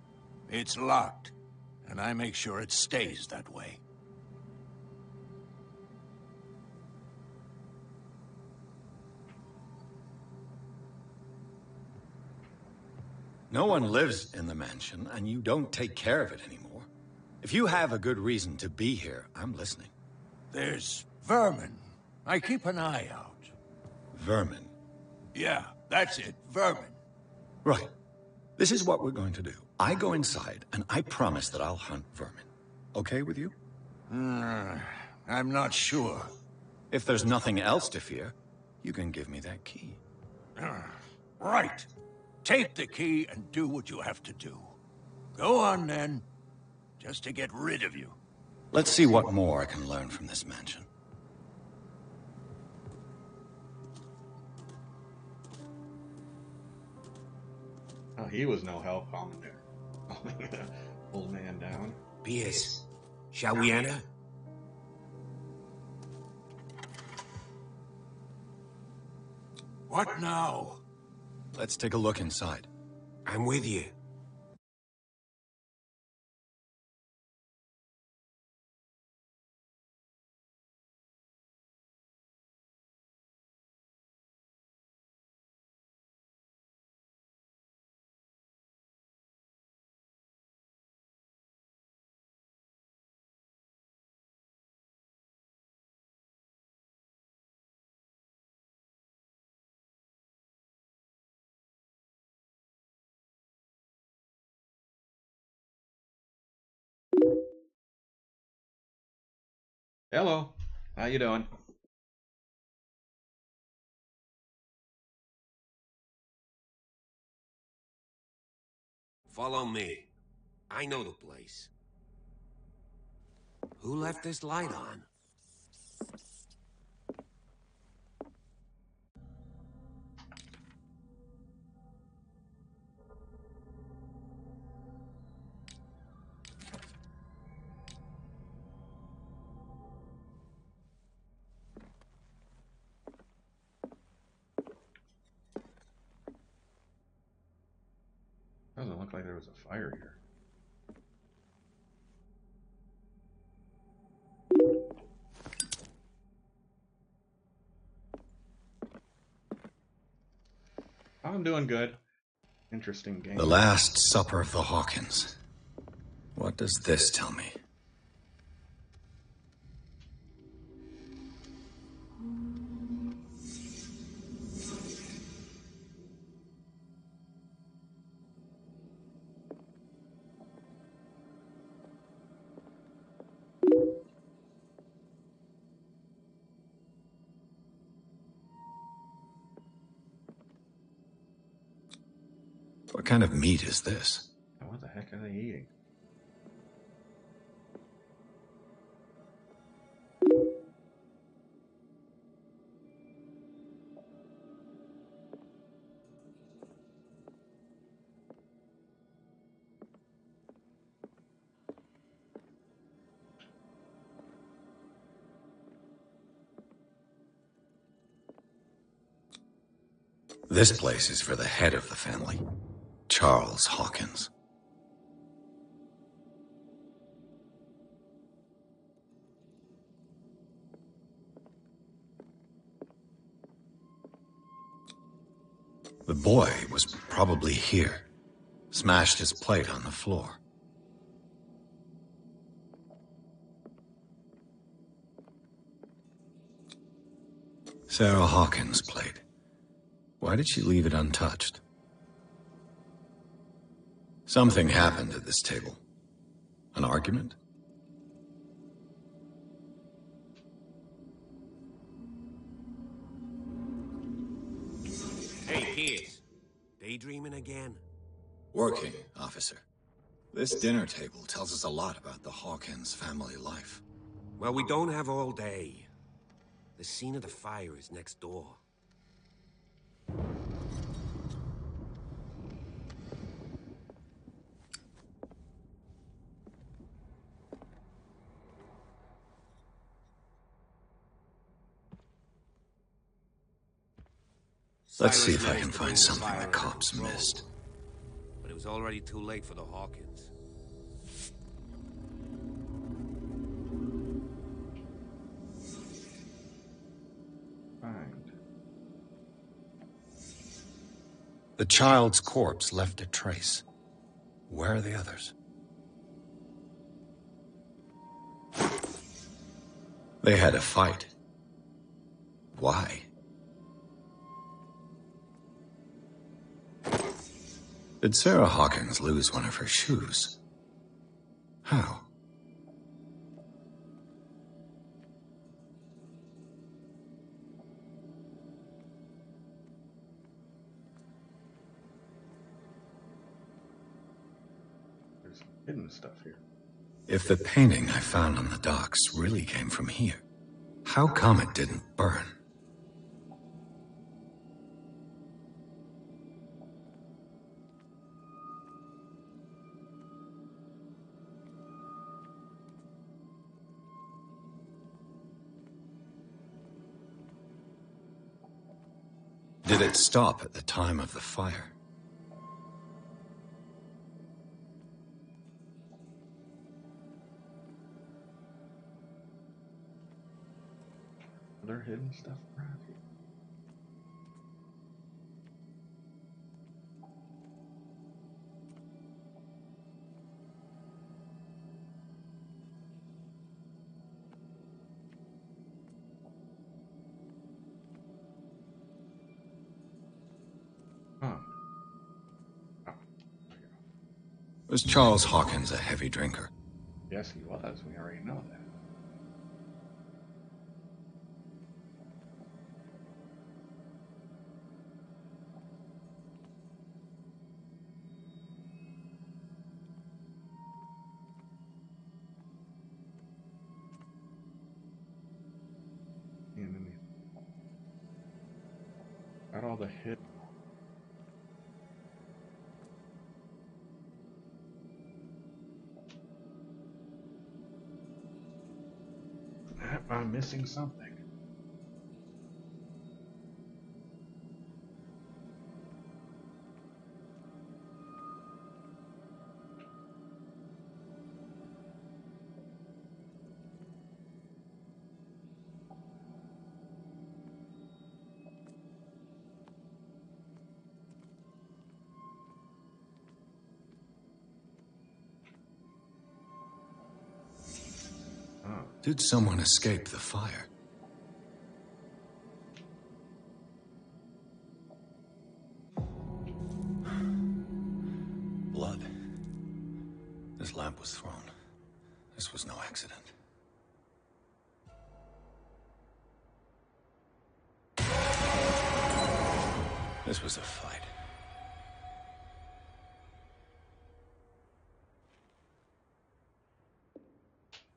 It's locked, and I make sure it stays that way. No one lives in the mansion, and you don't take care of it anymore. If you have a good reason to be here, I'm listening. There's vermin. I keep an eye out. Vermin? Yeah, that's it, vermin. Right. This is what we're going to do. I go inside, and I promise that I'll hunt vermin. Okay with you? I'm not sure. If there's nothing else to fear, you can give me that key. Right. Take the key and do what you have to do. Go on, then. Just to get rid of you. Let's see what more I can learn from this mansion. Oh, he was no help calming there. Calming the old man down. Pierce, shall we enter? What now? Let's take a look inside. I'm with you. Hello. How you doing? Follow me. I know the place. Who left this light on? Doesn't look like there was a fire here. I'm doing good. Interesting game. The Last Supper of the Hawkins. What does this tell me? What kind of meat is this? What the heck are they eating? This place is for the head of the family, Charles Hawkins. The boy was probably here, smashed his plate on the floor. Sarah Hawkins' plate. Why did she leave it untouched? Something happened at this table. An argument? Hey, Pierce. Daydreaming again? Working, officer. This dinner table tells us a lot about the Hawkins family life. Well, we don't have all day. The scene of the fire is next door. Let's see if I can find something the cops missed. But it was already too late for the Hawkins. Find. The child's corpse left a trace. Where are the others? They had a fight. Why? Did Sarah Hawkins lose one of her shoes? How? There's some hidden stuff here. If the painting I found on the docks really came from here, how come it didn't burn? Did it stop at the time of the fire? Other hidden stuff around here. Was Charles Hawkins a heavy drinker? Yes, he was. We already know that. all the hit. I'm missing something. Did someone escape the fire? Blood. This lamp was thrown. This was no accident. This was a fight.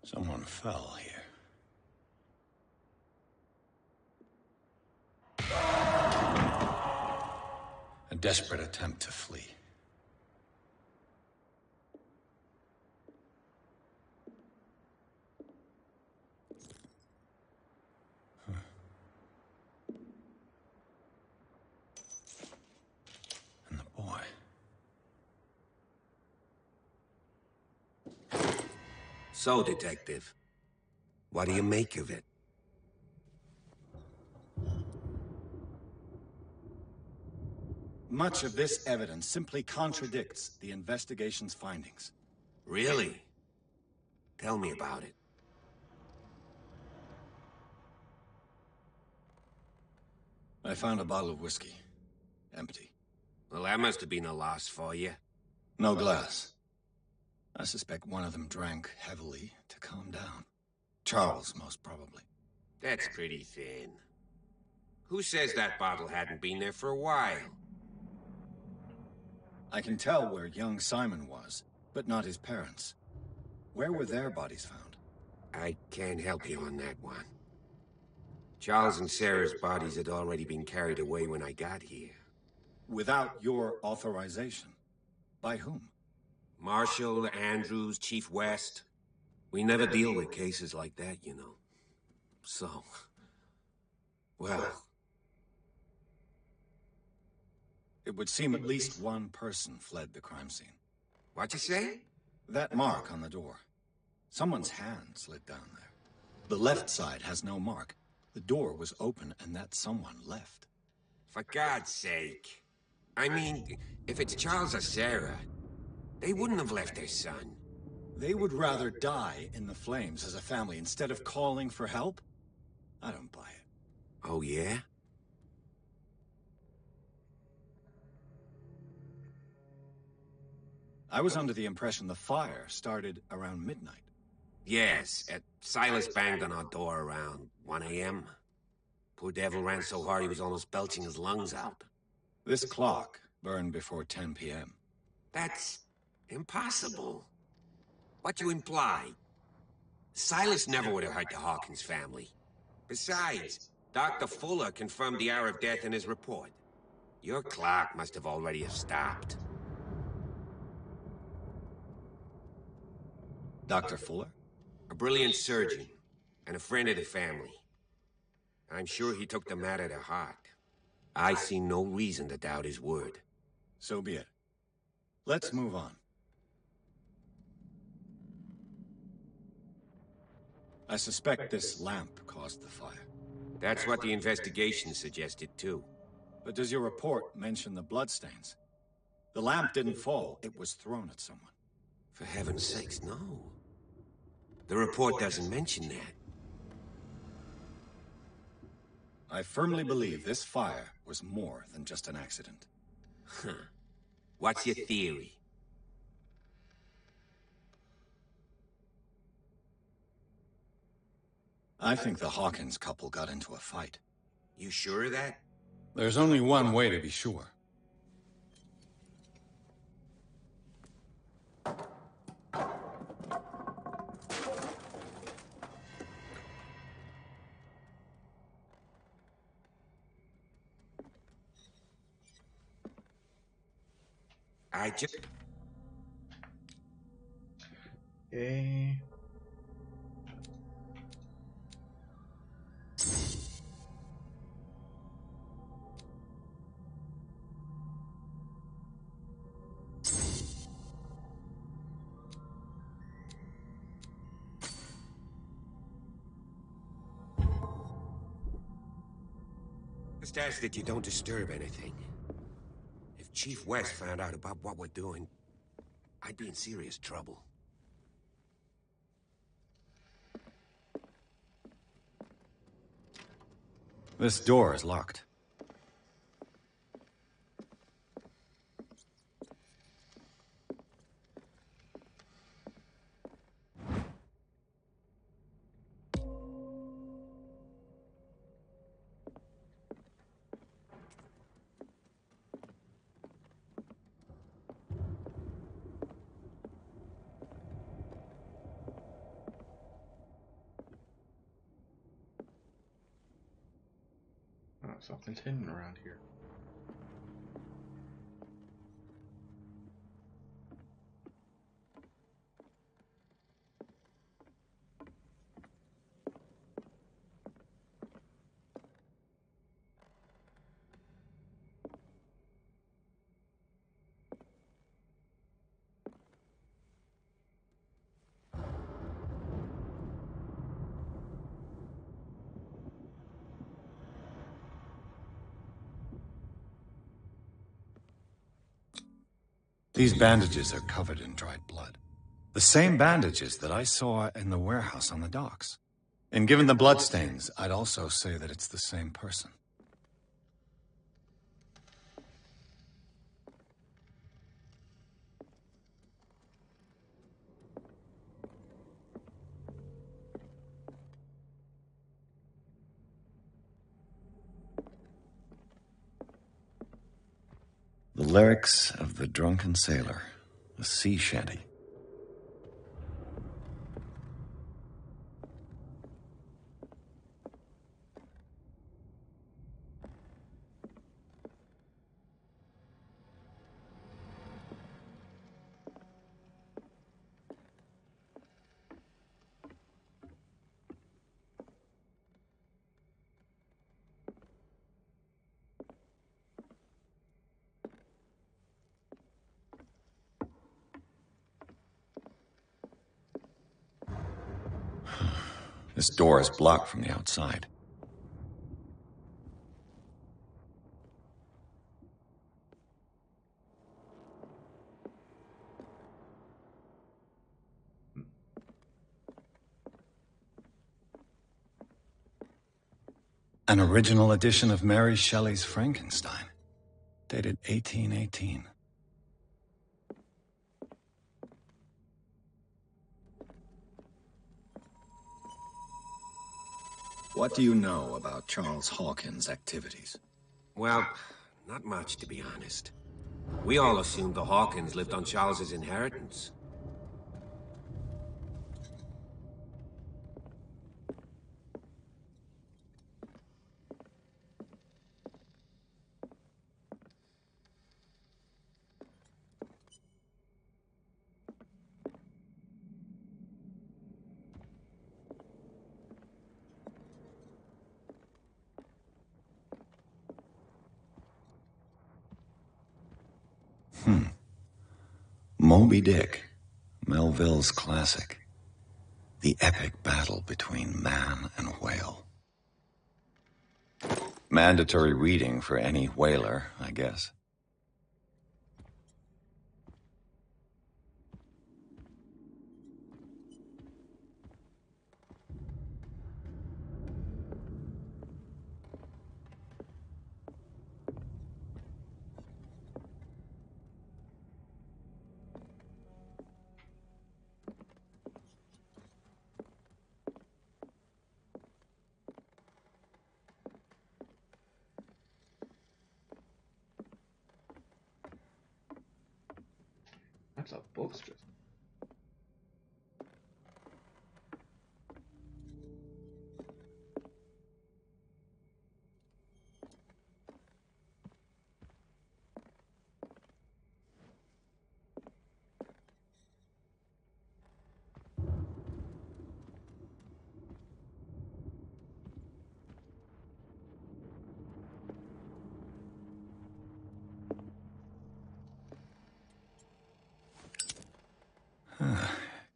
Someone fell here. A desperate attempt to flee. And the boy. So, Detective, what do you make of it? Much of this evidence simply contradicts the investigation's findings. Really? Tell me about it. I found a bottle of whiskey. Empty. Well, that must have been a loss for you. No glass. I suspect one of them drank heavily to calm down. Charles, most probably. That's pretty thin. Who says that bottle hadn't been there for a while? I can tell where young Simon was, but not his parents. Where were their bodies found? I can't help you on that one. Charles and Sarah's bodies had already been carried away when I got here. Without your authorization? By whom? Marshall, Andrews, Chief West. We never deal with cases like that, you know. So... well... It would seem at least one person fled the crime scene. What'd you say? That mark on the door. Someone's hand slid down there. The left side has no mark. The door was open and that someone left. For God's sake. I mean, if it's Charles or Sarah, they wouldn't have left their son. They would rather die in the flames as a family instead of calling for help? I don't buy it. Oh, yeah? I was under the impression the fire started around midnight. Yes, Silas banged on our door around 1 a.m. Poor devil ran so hard he was almost belching his lungs out. This clock burned before 10 p.m. That's impossible. What you imply? Silas never would have hurt the Hawkins family. Besides, Dr. Fuller confirmed the hour of death in his report. Your clock must have already stopped. Dr. Fuller? A brilliant surgeon, and a friend of the family. I'm sure he took the matter to heart. I see no reason to doubt his word. So be it. Let's move on. I suspect this lamp caused the fire. That's what the investigation suggested, too. But does your report mention the bloodstains? The lamp didn't fall, it was thrown at someone. For heaven's sakes, no. The report doesn't mention that. I firmly believe this fire was more than just an accident. Huh. What's your theory? I think the Hawkins couple got into a fight. You sure of that? There's only one way to be sure. I just... Okay. Just ask that you don't disturb anything. If Chief West found out about what we're doing, I'd be in serious trouble. This door is locked. Oh, something's hidden around here. These bandages are covered in dried blood. The same bandages that I saw in the warehouse on the docks. And given the bloodstains, I'd also say that it's the same person. The lyrics of the drunken sailor, a sea shanty. This door is blocked from the outside. An original edition of Mary Shelley's Frankenstein, dated 1818. What do you know about Charles Hawkins' activities? Well, not much, to be honest. We all assumed the Hawkins lived on Charles's inheritance. Moby Dick, Melville's classic. The epic battle between man and whale. Mandatory reading for any whaler, I guess. That's a bookstore.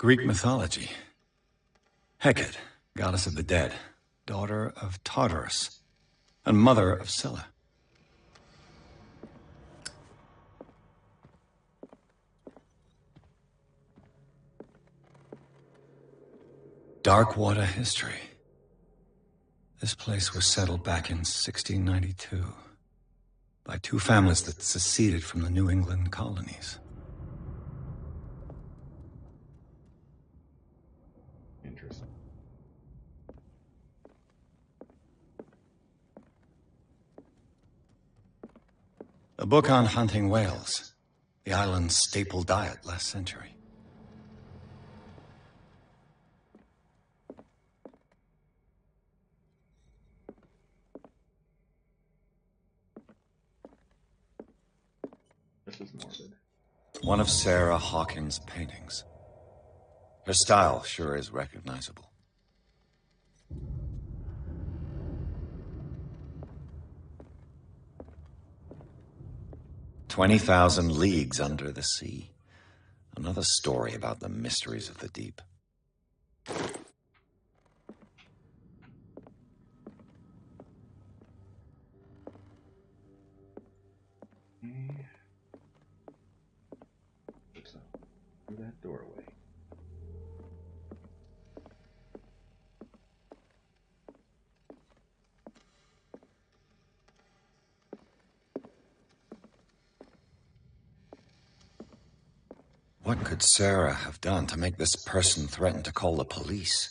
Greek mythology. Hecate, goddess of the dead, daughter of Tartarus, and mother of Scylla. Dark water history. This place was settled back in 1692 by two families that seceded from the New England colonies. Interesting. A book on hunting whales, the island's staple diet last century. This is morbid. One of Sarah Hawkins' paintings. Her style sure is recognizable. "20,000 Leagues Under the Sea." Another story about the mysteries of the deep. So, through that doorway. What could Sarah have done to make this person threaten to call the police?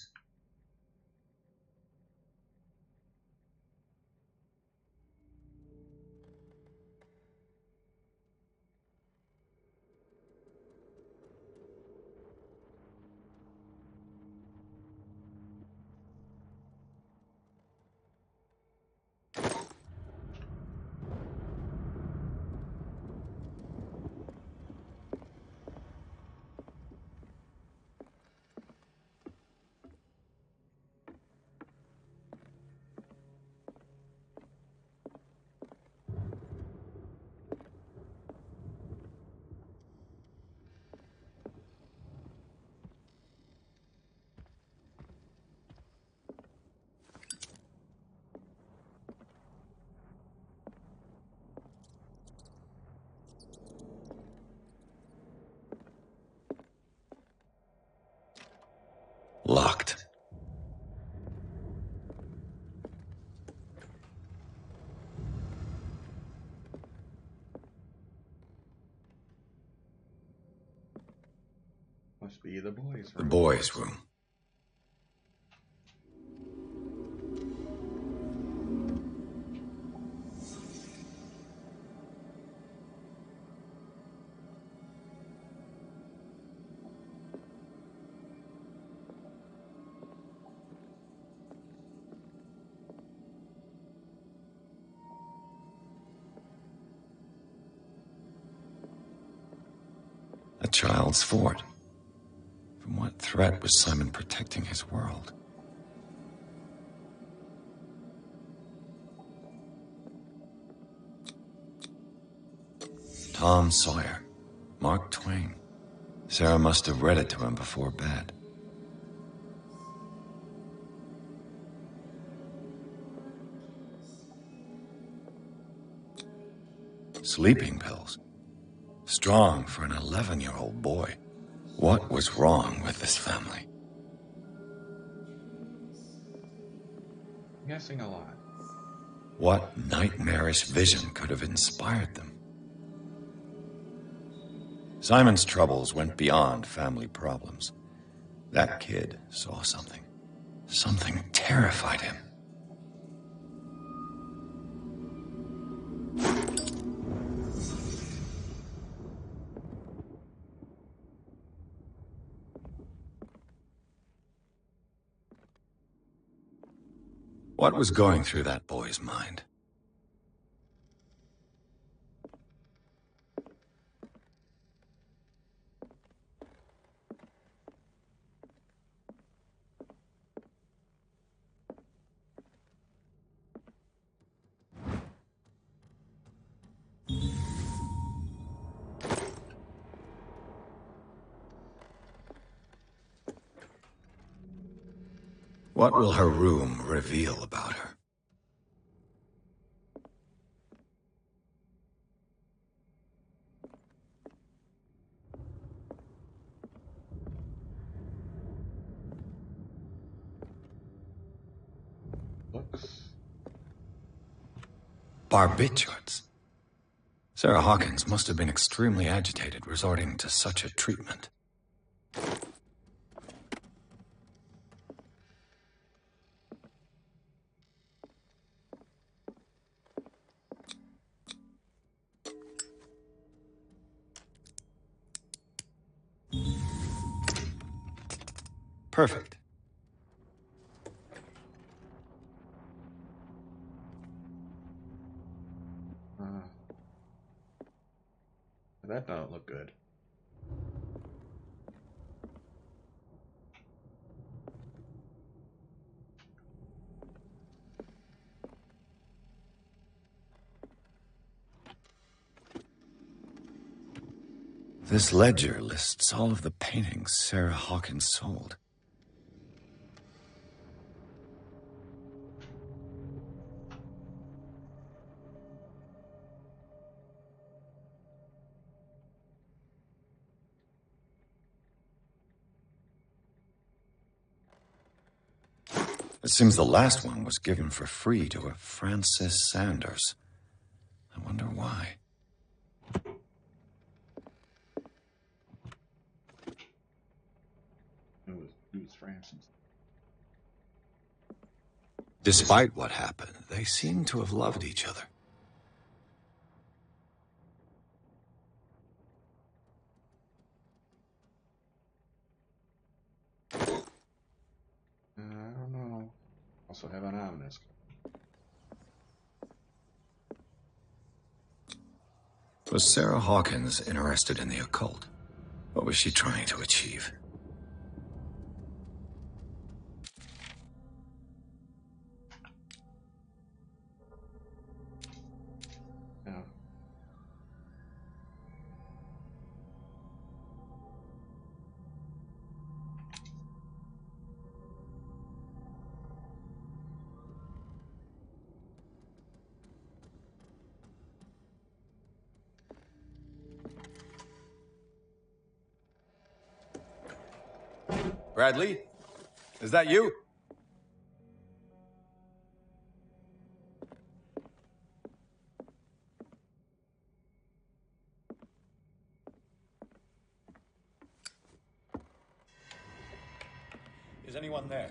Locked. Must be the boys' room. The boys' room. A child's fort. From what threat was Simon protecting his world? Tom Sawyer. Mark Twain. Sarah must have read it to him before bed. Sleeping pills. Strong for an 11-year-old boy. What was wrong with this family? Guessing a lot. What nightmarish vision could have inspired them? Simon's troubles went beyond family problems. That kid saw something. Something terrified him. What was going through that boy's mind? What will her room reveal about her? Books. Barbiturates. Sarah Hawkins must have been extremely agitated resorting to such a treatment. Perfect. That don't look good. This ledger lists all of the paintings Sarah Hawkins sold. It seems the last one was given for free to a Francis Sanders. I wonder why. It was Francis. Despite what happened, they seem to have loved each other. I don't know. Also have an ominous. Was Sarah Hawkins interested in the occult? What was she trying to achieve? Yeah. Bradley? Is that you? Is anyone there?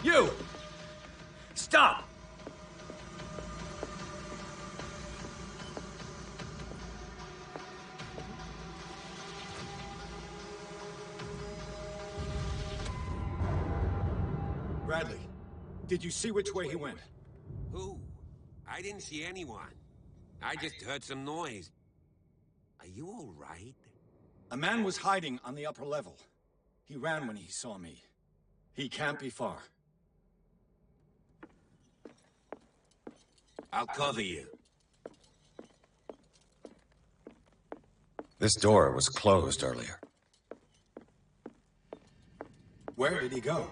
You! Stop! Bradley, did you see which way he went? Who? I didn't see anyone. I just heard some noise. Are you all right? A man was hiding on the upper level. He ran when he saw me. He can't be far. I'll cover you. This door was closed earlier. Where did he go?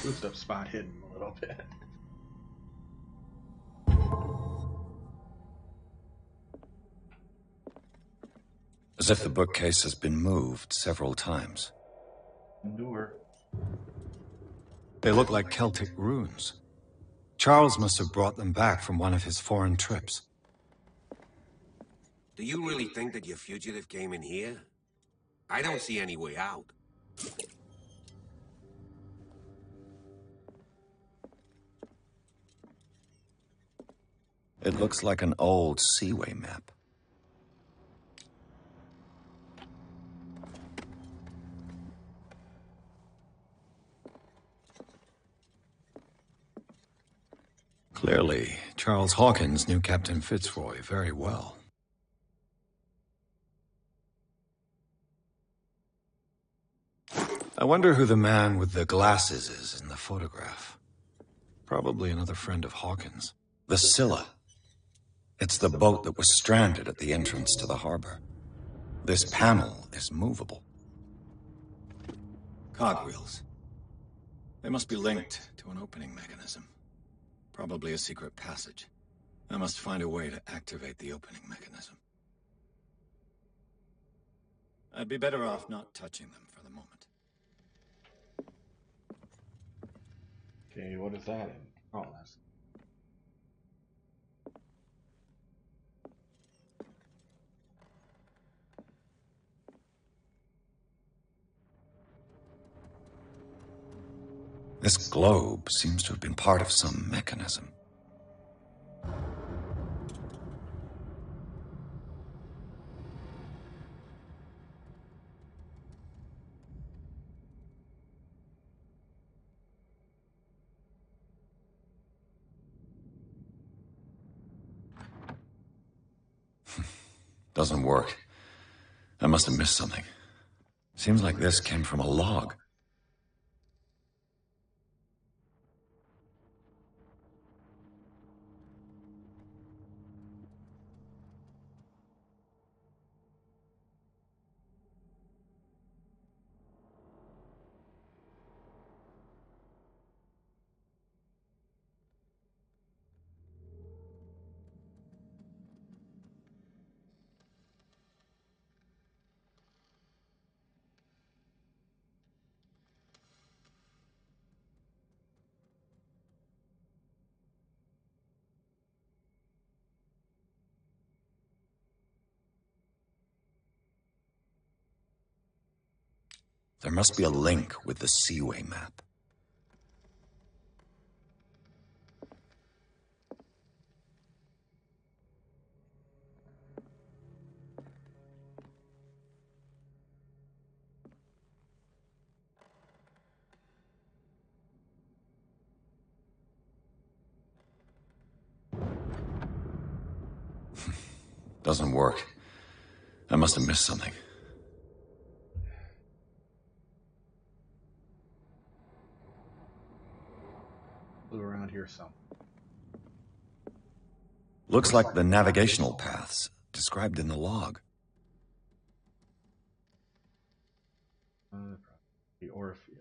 Boost up spot hidden a little bit. As if the bookcase has been moved several times. Endure. They look like Celtic runes. Charles must have brought them back from one of his foreign trips. Do you really think that your fugitive came in here? I don't see any way out. It looks like an old seaway map. Clearly, Charles Hawkins knew Captain Fitzroy very well. I wonder who the man with the glasses is in the photograph. Probably another friend of Hawkins. The Scylla. It's the boat that was stranded at the entrance to the harbor. This panel is movable. Cogwheels. They must be linked to an opening mechanism. Probably a secret passage. I must find a way to activate the opening mechanism. I'd be better off not touching them for the moment. Okay, what is that in? Oh, that's... This globe seems to have been part of some mechanism. Doesn't work. I must have missed something. Seems like this came from a log. There must be a link with the Seaway map. Doesn't work. I must have missed something. Blew around here some. Looks like the navigational paths described in the log. The Orpheus.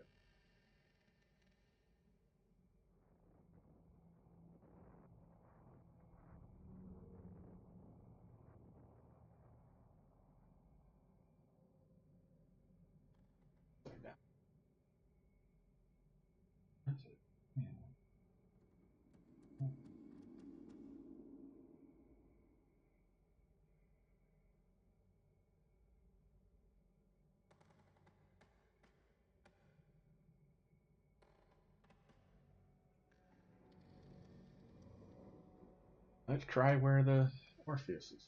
Let's try where the Orpheus is.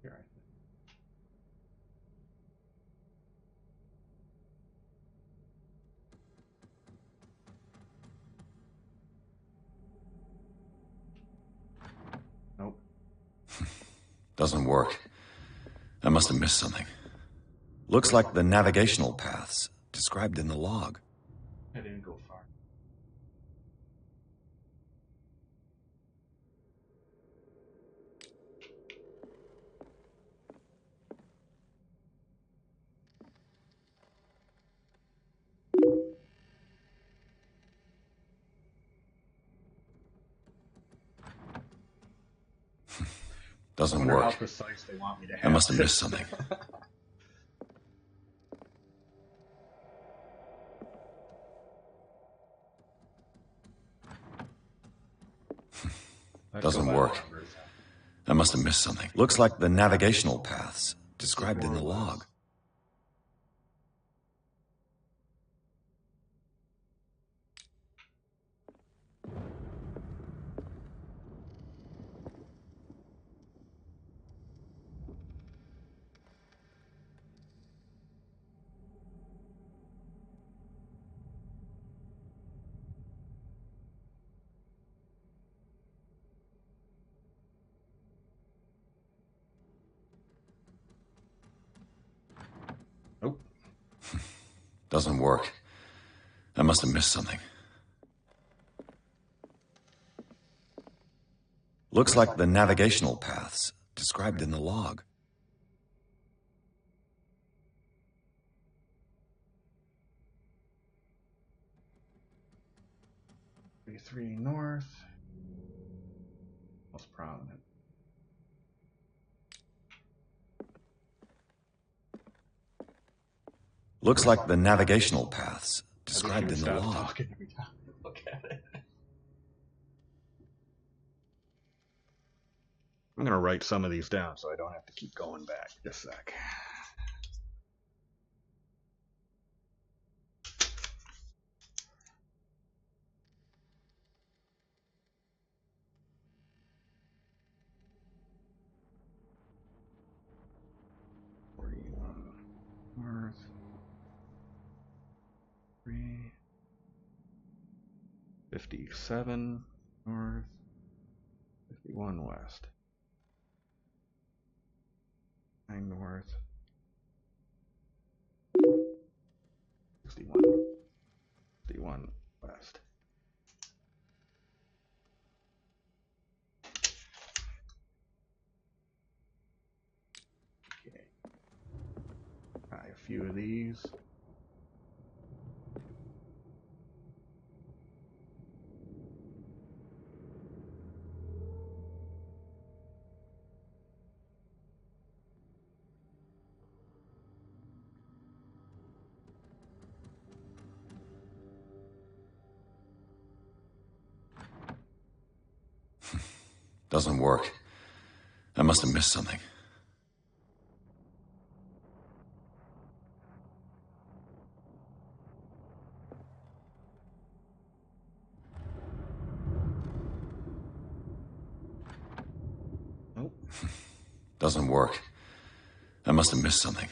Here, I think. Nope. Doesn't work. I must have missed something. Looks like the navigational paths described in the log. I didn't go far. Doesn't wonder how work. precise they want me to have I must have this. missed something. Doesn't work. I must have missed something. Looks like the navigational paths described in the log. Nope. Doesn't work. I must have missed something. Looks like the navigational paths described in the log. Three north. Most prominent. Looks like the navigational paths described in the log. Talking every time I look at it. I'm gonna write some of these down so I don't have to keep going back. Just a sec. North. 3. 57 north. 51 west. 9 north. 61. 61 west. Okay. Try a few of these. Doesn't work. I must have missed something. Nope. Doesn't work. I must have missed something.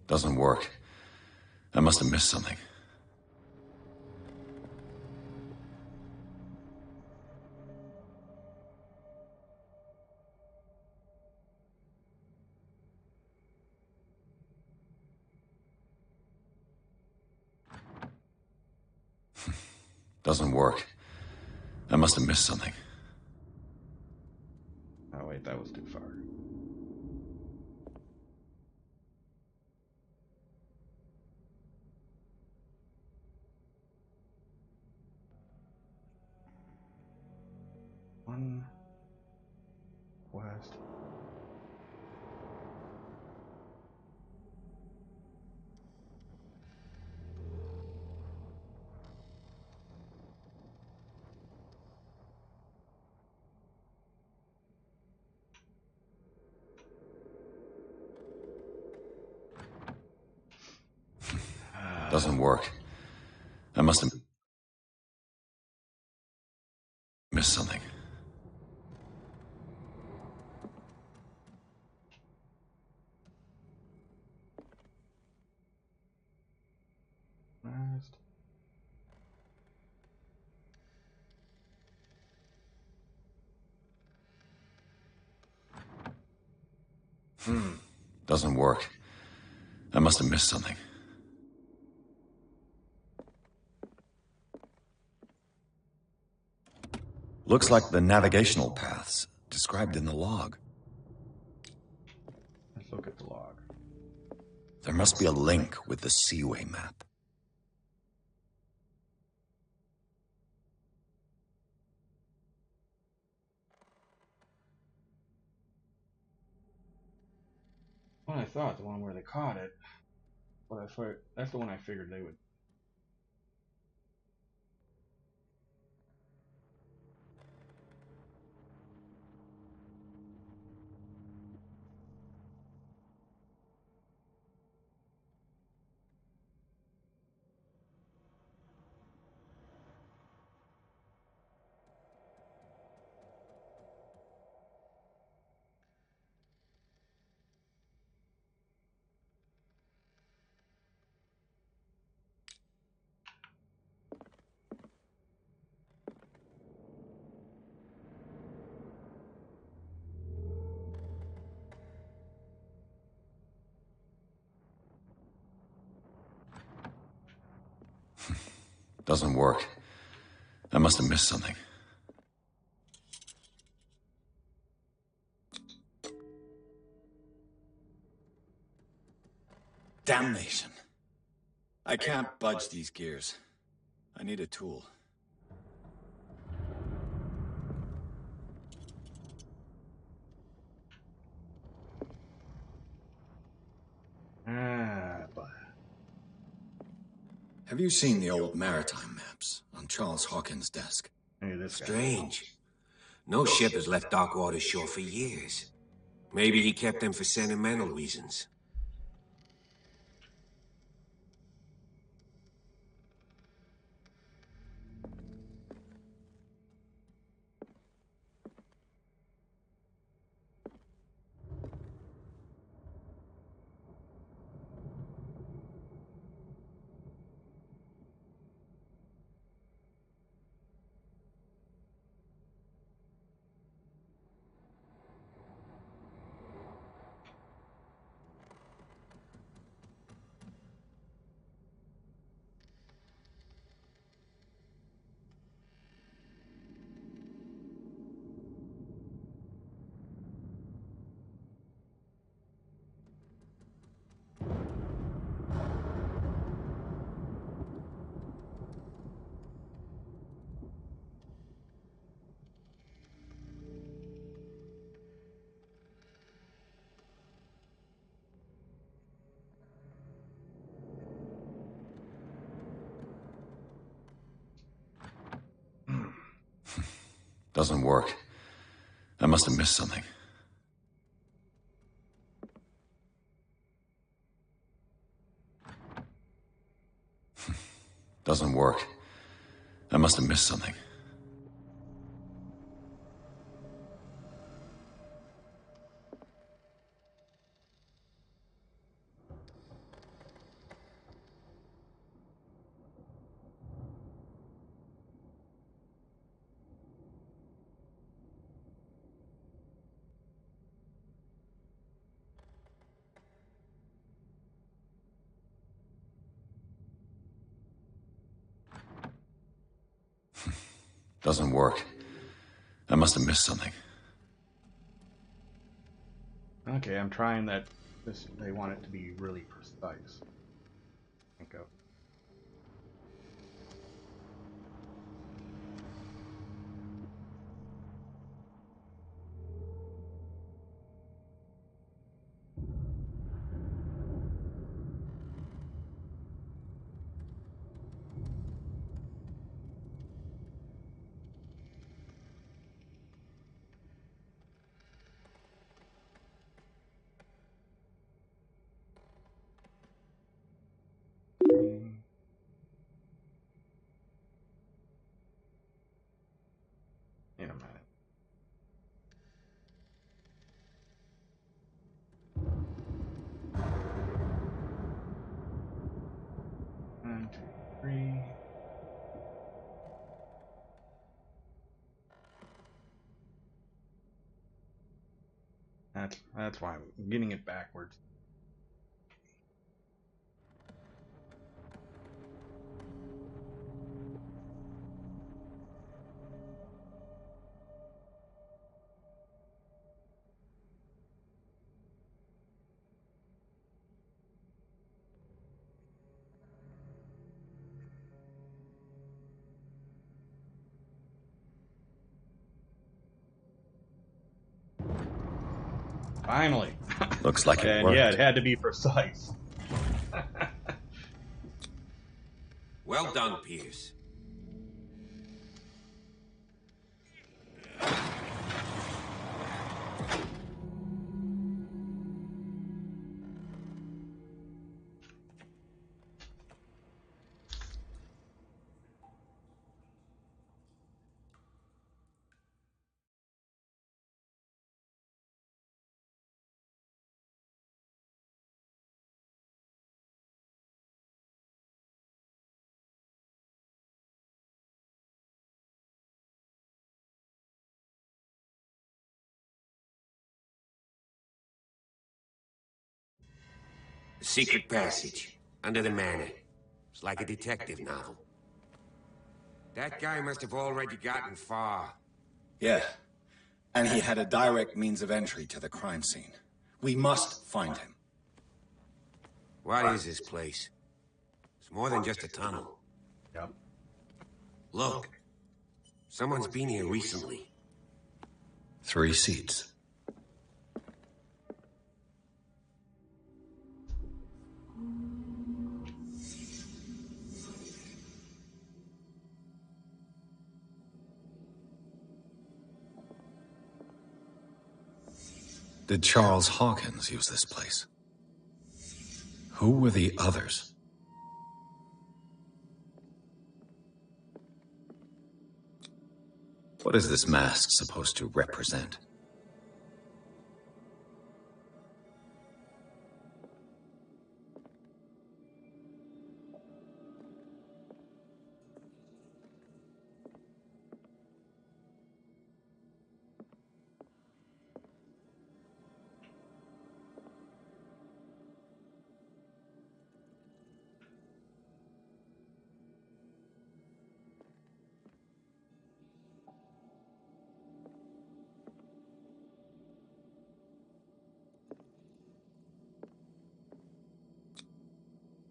Doesn't work. I must have missed something. Doesn't work. I must have missed something. Oh wait, that was too far. One west. Doesn't work. I must have missed something. West. Doesn't work. I must have missed something. Looks like the navigational paths described in the log. There must be a link with the Seaway map. What I thought, the one where they caught it. But that's the one I figured they would. Doesn't work. I must have missed something. Damnation. I can't budge these gears. I need a tool. But Have you seen the old maritime maps on Charles Hawkins' desk? hey, this guy. Strange. No ship has left Darkwater's shore for years. Maybe he kept them for sentimental reasons. Doesn't work. I must have missed something. Doesn't work. I must have missed something. Doesn't work. I must have missed something. Okay, I'm trying that. They want it to be really precise. Think of. Wait a minute. One, two, three. That's why I'm getting it backwards. Finally. Looks like it And worked. yeah, it had to be precise. Well done, Pierce. The secret passage, under the manor. It's like a detective novel. That guy must have already gotten far. Yeah. And he had a direct means of entry to the crime scene. We must find him. What is this place? It's more than just a tunnel. Yep. Look. Someone's been here recently. 3 seats. Did Charles Hawkins use this place? Who were the others? What is this mask supposed to represent?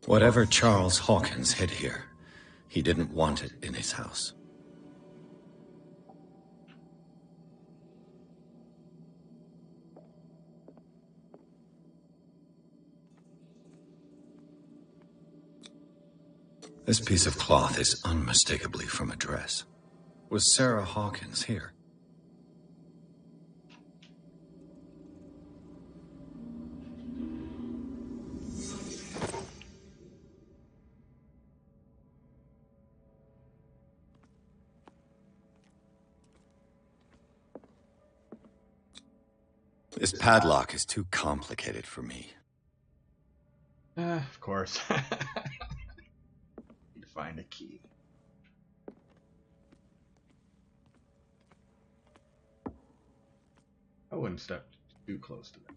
Whatever Charles Hawkins hid here, he didn't want it in his house. This piece of cloth is unmistakably from a dress. Was Sarah Hawkins here? This padlock is too complicated for me. Of course. Need to find a key. I wouldn't step too close to them.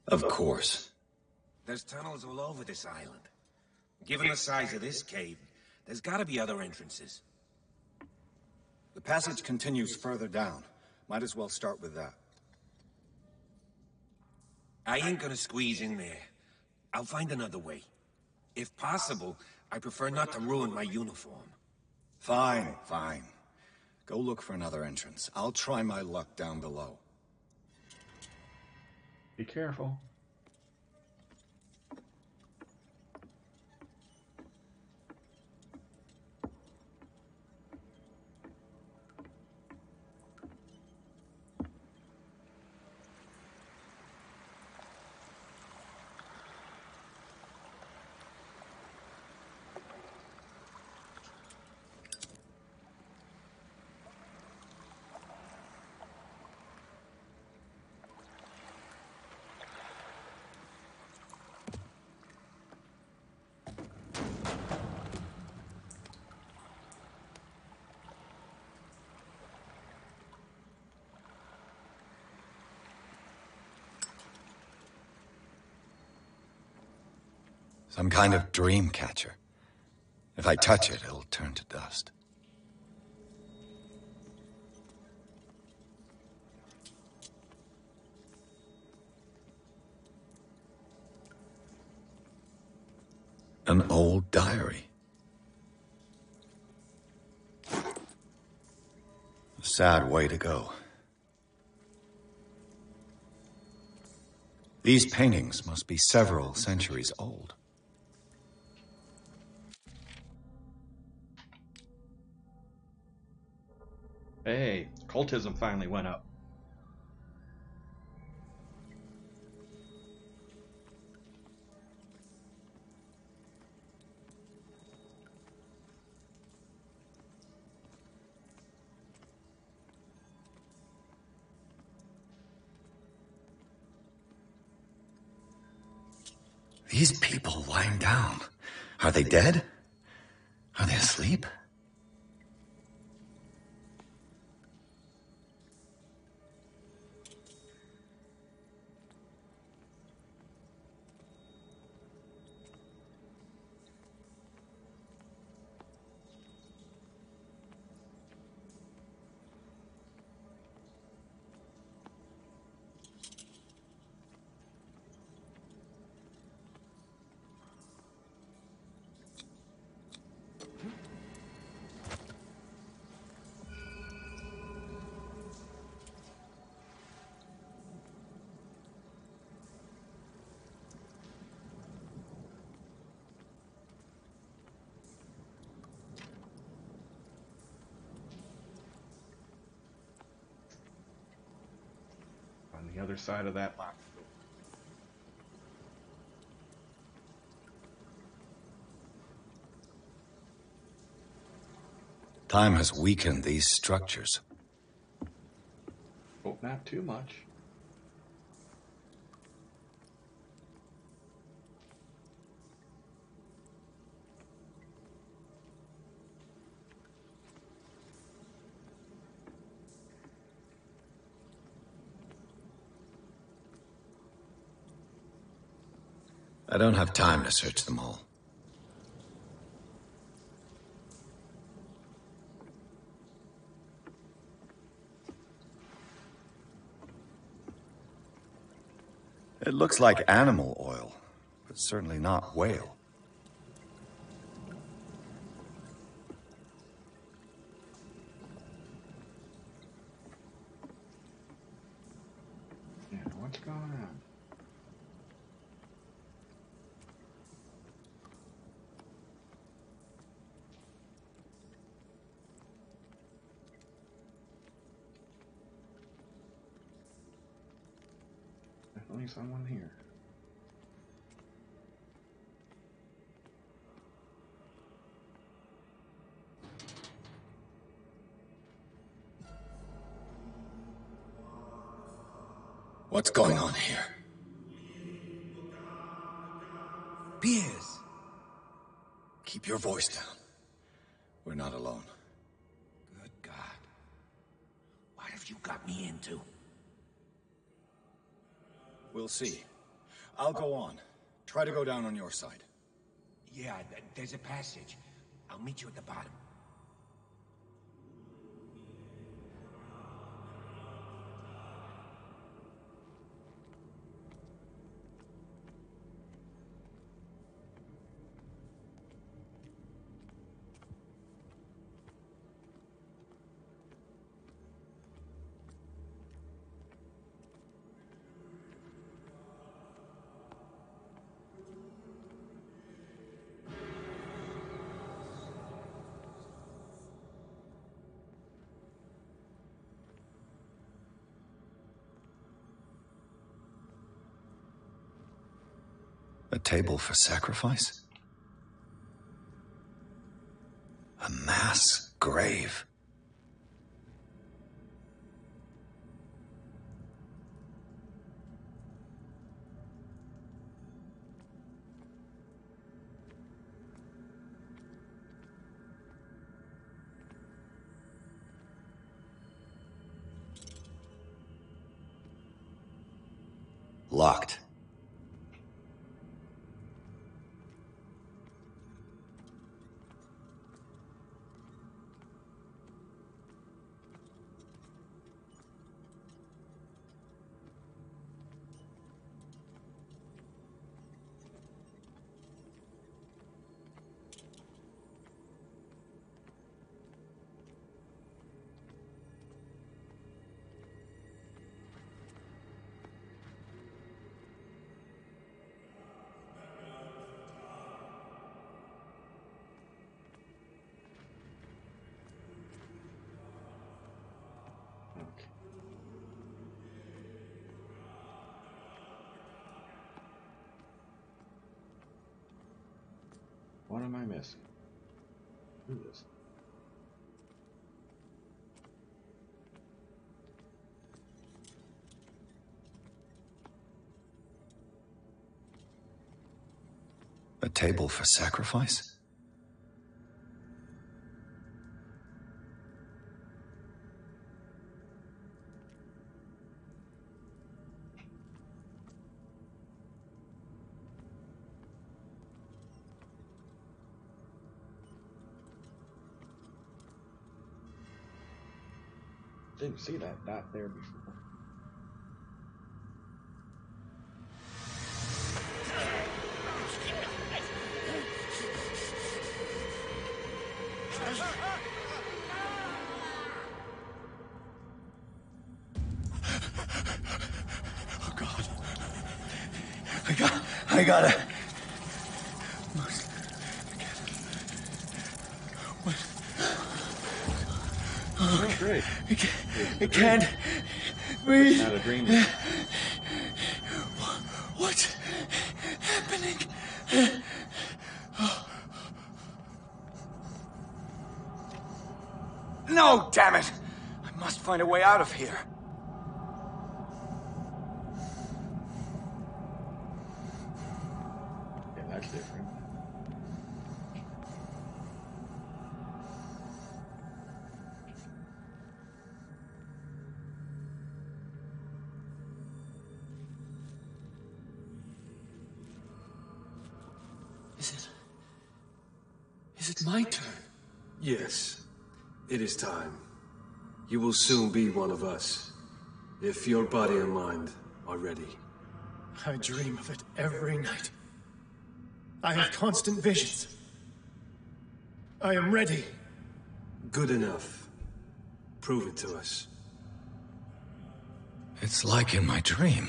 Of course. There's tunnels all over this island. Given the size of this cave, there's gotta be other entrances. The passage continues further down. Might as well start with that. I ain't gonna squeeze in there. I'll find another way. If possible, I prefer not to ruin my uniform. Fine, fine. Go look for another entrance. I'll try my luck down below. Be careful. Some kind of dream catcher. If I touch it, it'll turn to dust. An old diary. A sad way to go. These paintings must be several centuries old. Hey, cultism finally went up. These people lying down. Are they dead? Are they asleep? On the other side of that locked door. Time has weakened these structures. Hope not too much. I don't have time to search them all. It looks like animal oil, but certainly not whale. Yeah, what's going on? Definitely someone here. What's going on here? Piers! Keep your voice down. We're not alone. Good God. What have you got me into? We'll see. I'll go on. Try to go down on your side. Yeah, there's a passage. I'll meet you at the bottom. A table for sacrifice? A mass grave? Locked. what am I missing? Who is this? A table for sacrifice? Didn't see that dot there before. Oh God. I gotta. Oh, great. It can't breathe. Not a dream. What's happening? No, damn it! I must find a way out of here. Yeah, that's different. Is it my turn? Yes, it is time. You will soon be one of us, if your body and mind are ready. I dream of it every night. I have constant visions. I am ready. Good enough. Prove it to us. It's like in my dream.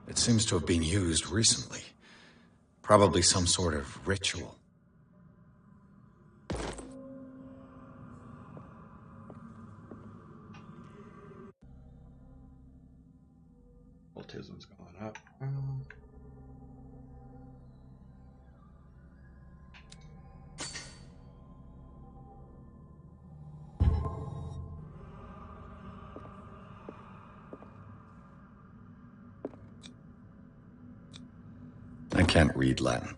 It seems to have been used recently. Probably some sort of ritual. Autism's going up. I can't read Latin.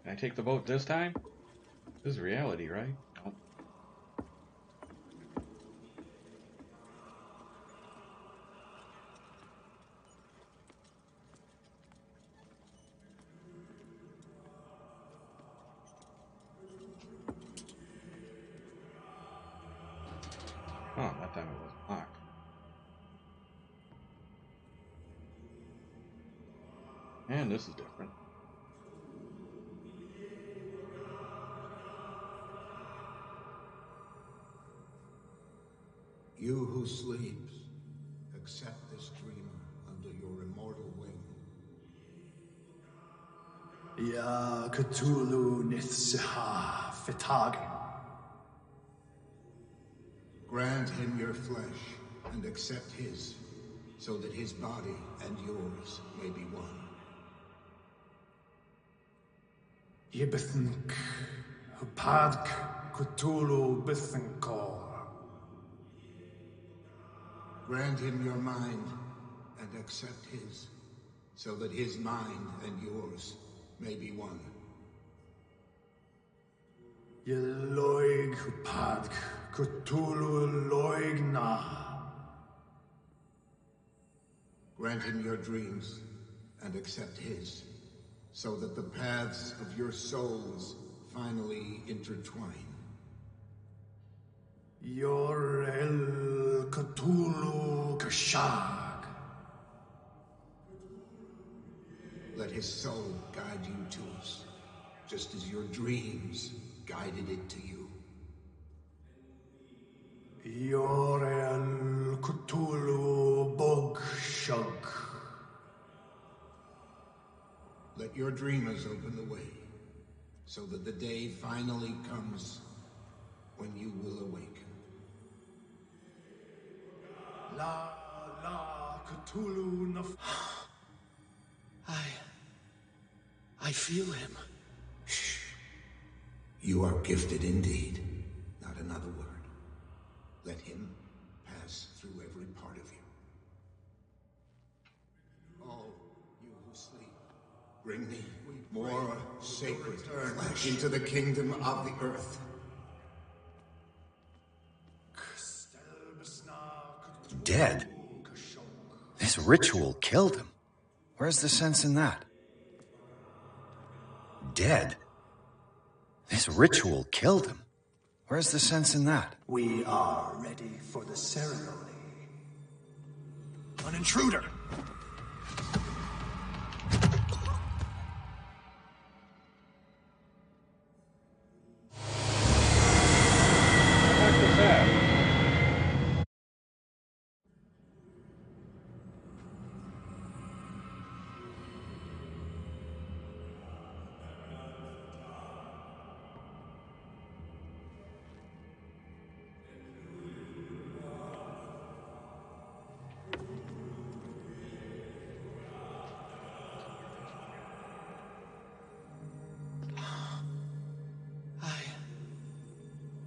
Can I take the boat this time? This is reality, right? Nope. Oh, that time it was locked. And this is different. You who sleeps, accept this dreamer under your immortal wing. Ya Cthulhu Nithsiha Fitagen. Grant him your flesh and accept his, so that his body and yours may be one. Yibithink Hupadk Cthulhu Bithinkor. Grant him your mind and accept his, so that his mind and yours may be one. Yeloig Hupadk Cthulhu Loigna. Grant him your dreams and accept his, so that the paths of your souls finally intertwine. Yor el Cthulhu Kashag. Let his soul guide you to us, just as your dreams guided it to you. Yor el Cthulhu Bogshug. Let your dreamers open the way, so that the day finally comes when you will awaken. La Cthulhu Naf. I feel him. Shh. You are gifted indeed. Not another word. Let him pass through every part of you. All you who sleep, bring me more sacred flesh into the kingdom of the earth. Dead? This ritual killed him. Where's the sense in that? Dead? This ritual killed him. Where's the sense in that? We are ready for the ceremony. An intruder!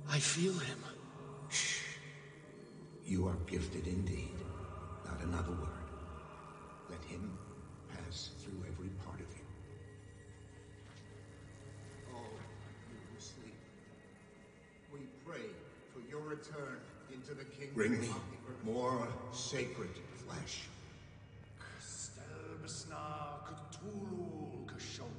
I feel him. Shh. You are gifted indeed. Not another word. Let him pass through every part of you. All you who sleep, we pray for your return into the kingdom. Bring me more sacred flesh. Stelbsna Cthulhu Kashog.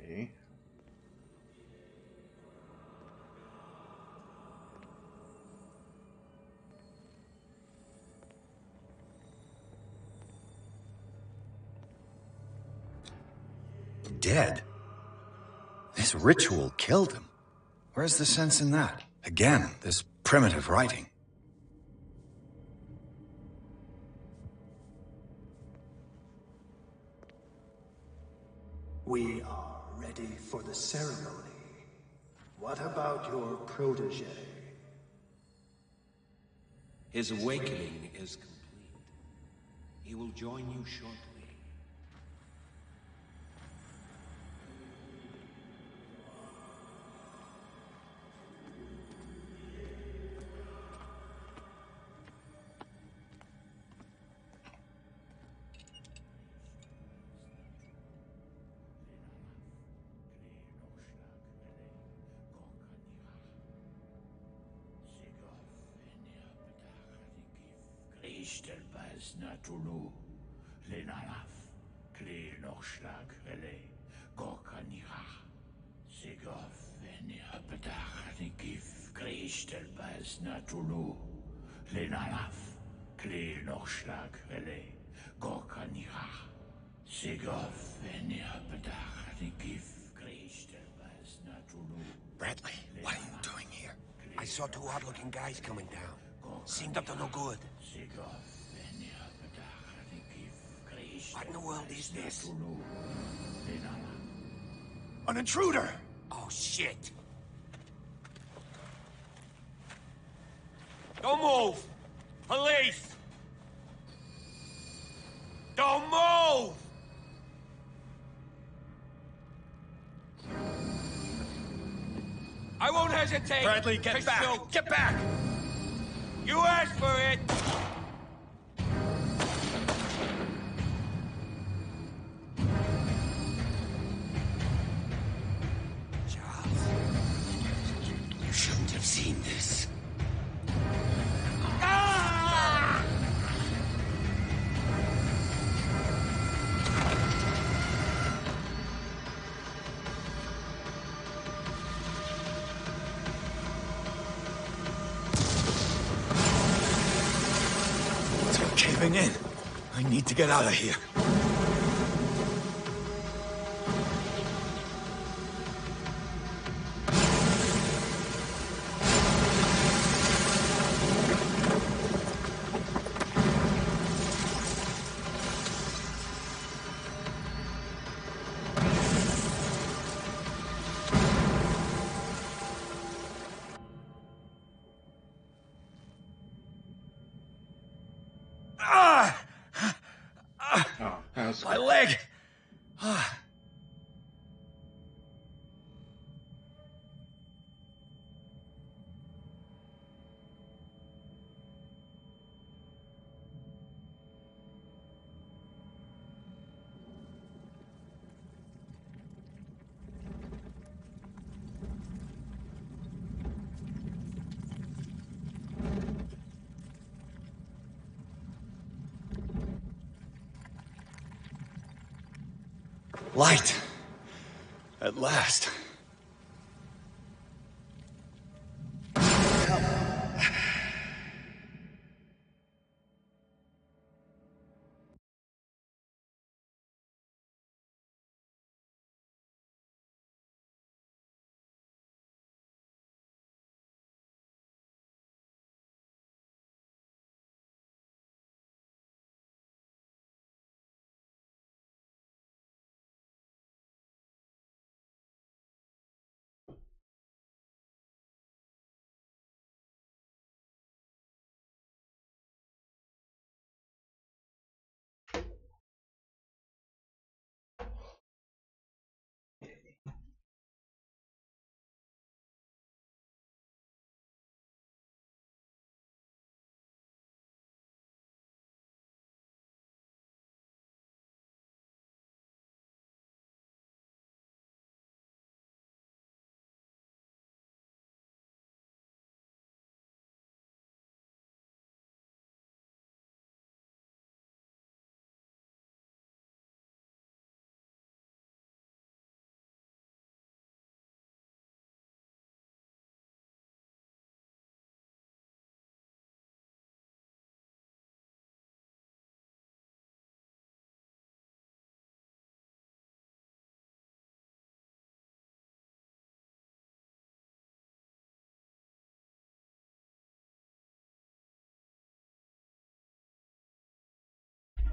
Okay. Dead? This ritual killed him. Where's the sense in that? Again, this primitive writing. We are ready for the ceremony. What about your protege? His awakening is complete. He will join you shortly. thoo-loo, lenalaf, kli nochschlag, ele, gorkaniha, sigov, venia, bedach, nikif, kristel, bas, thoo-loo, lenalaf, kli nochschlag, ele, gorkaniha, sigov, venia, bedach, nikif, kristel, bas, thoo-loo. Bradley, what are you doing here? I saw two odd-looking guys coming down. Seemed up to no good. What in the world is this? An intruder! Oh, shit. Don't move! Police! Don't move! I won't hesitate. Bradley, get back! Shoot. Get back! You asked for it! Charles, you shouldn't have seen this. Ah! caving in. I need to get out of here. Oh, that was My scary. leg! Light. At last.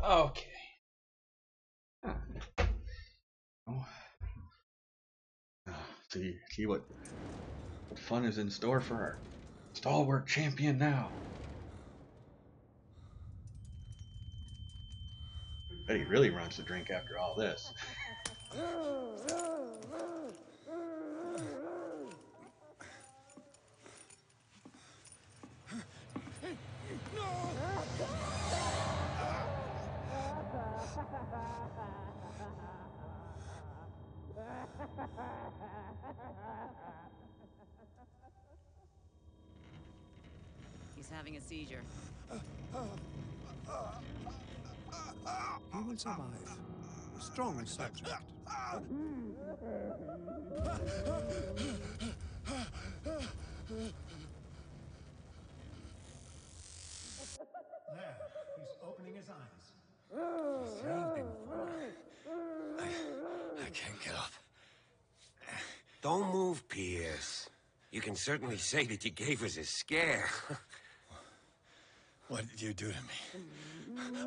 Okay. Oh. See what fun is in store for our stalwart champion now. Bet he really runs to drink after all this. He's having a seizure. He will survive. Strong subject. There, he's opening his eyes. I can't get up. Don't move, Pierce. You can certainly say that you gave us a scare. What did you do to me?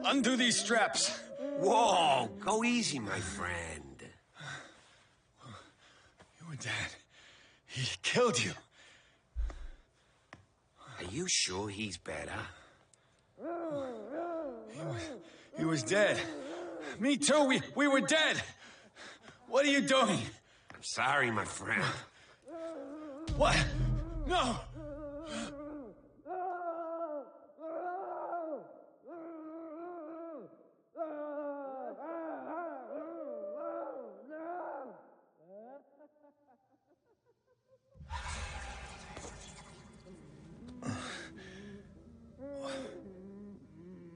Undo these straps! Whoa! Go easy, my friend. You were dead. He killed you. Are you sure he's better? He was dead. Me too. We were dead. What are you doing? I'm sorry, my friend. What? No!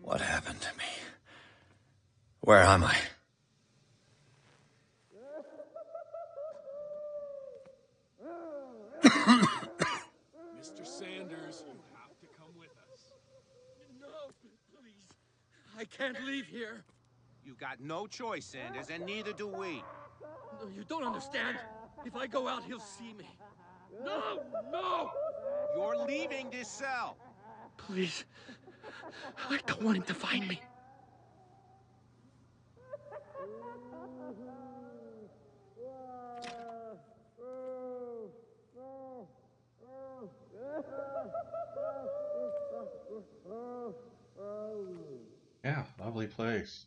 What happened to me? Where am I? Mr. Sanders, you have to come with us. No, please. I can't leave here. You got no choice, Sanders, and neither do we. No, you don't understand. If I go out, he'll see me. No! No! You're leaving this cell. Please. I don't want him to find me. Yeah, lovely place.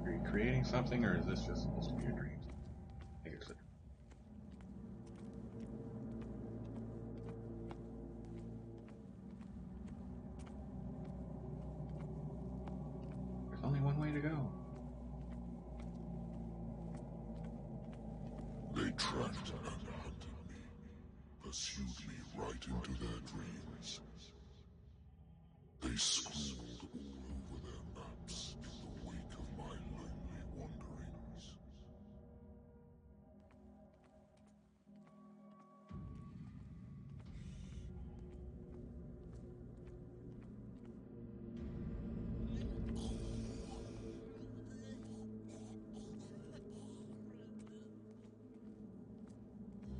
Are you creating something, or is this just supposed to be a dream? I think it's a There's only one way to go. They tracked and hunted me, pursued me right into their dreams. They scrawled all over their maps in the wake of my lonely wanderings.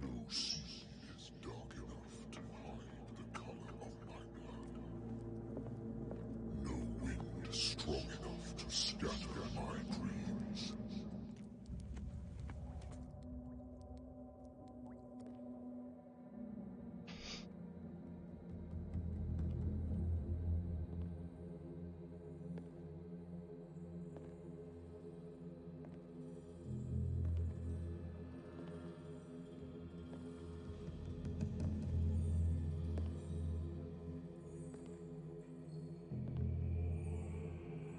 No sea is dark enough to hide the color of my blood. No wind strong enough to scatter my dreams.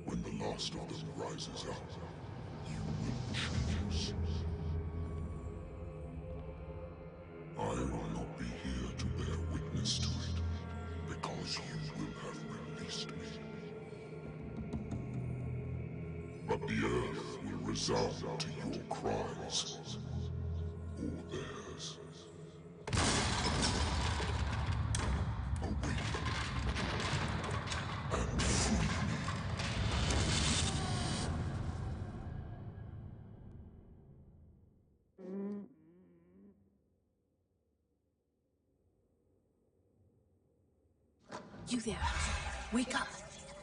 When the last of them rises up, you will choose. I will not be here to bear witness to it, because you will have released me. But the earth will resound to your cries, or theirs. Awake and free me. You there. Wake up.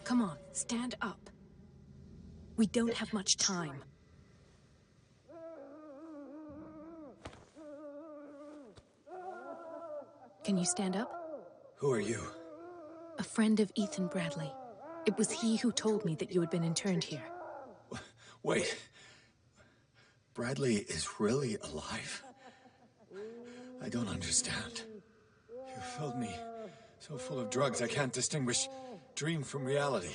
Come on, stand up. We don't have much time. Can you stand up? Who are you? A friend of Ethan Bradley. It was he who told me that you had been interned here. Wait. Bradley is really alive? I don't understand. You filled me so full of drugs I can't distinguish dream from reality.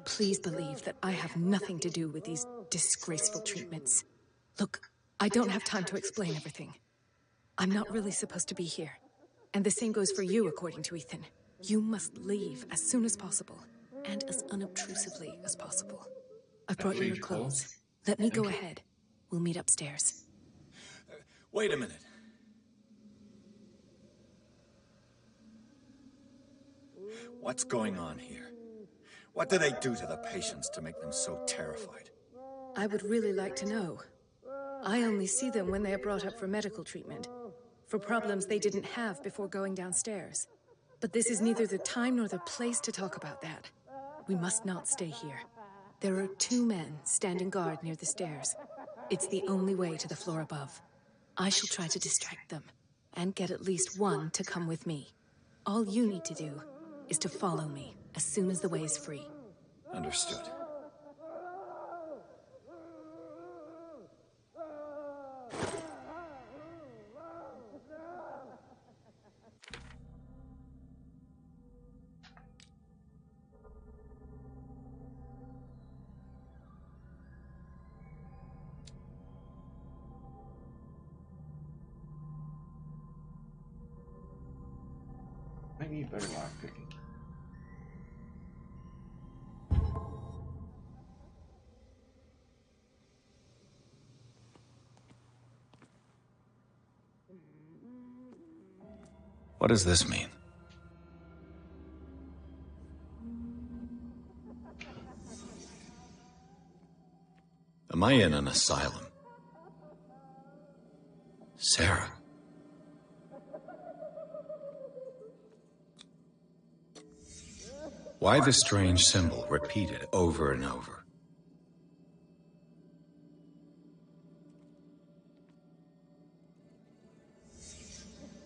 Please believe that I have nothing to do with these disgraceful treatments. Look, I don't have time to explain everything. I'm not really supposed to be here. And the same goes for you, according to Ethan. You must leave as soon as possible, and as unobtrusively as possible. I've brought you your clothes. Let me go ahead. We'll meet upstairs. Wait a minute. What's going on here? What do they do to the patients to make them so terrified? I would really like to know. I only see them when they are brought up for medical treatment, for problems they didn't have before going downstairs. But this is neither the time nor the place to talk about that. We must not stay here. There are 2 men standing guard near the stairs. It's the only way to the floor above. I shall try to distract them, and get at least one to come with me. All you need to do is to follow me as soon as the way is free. Understood. Maybe you better lock cooking. What does this mean? Am I in an asylum? Sarah. Why the strange symbol repeated over and over?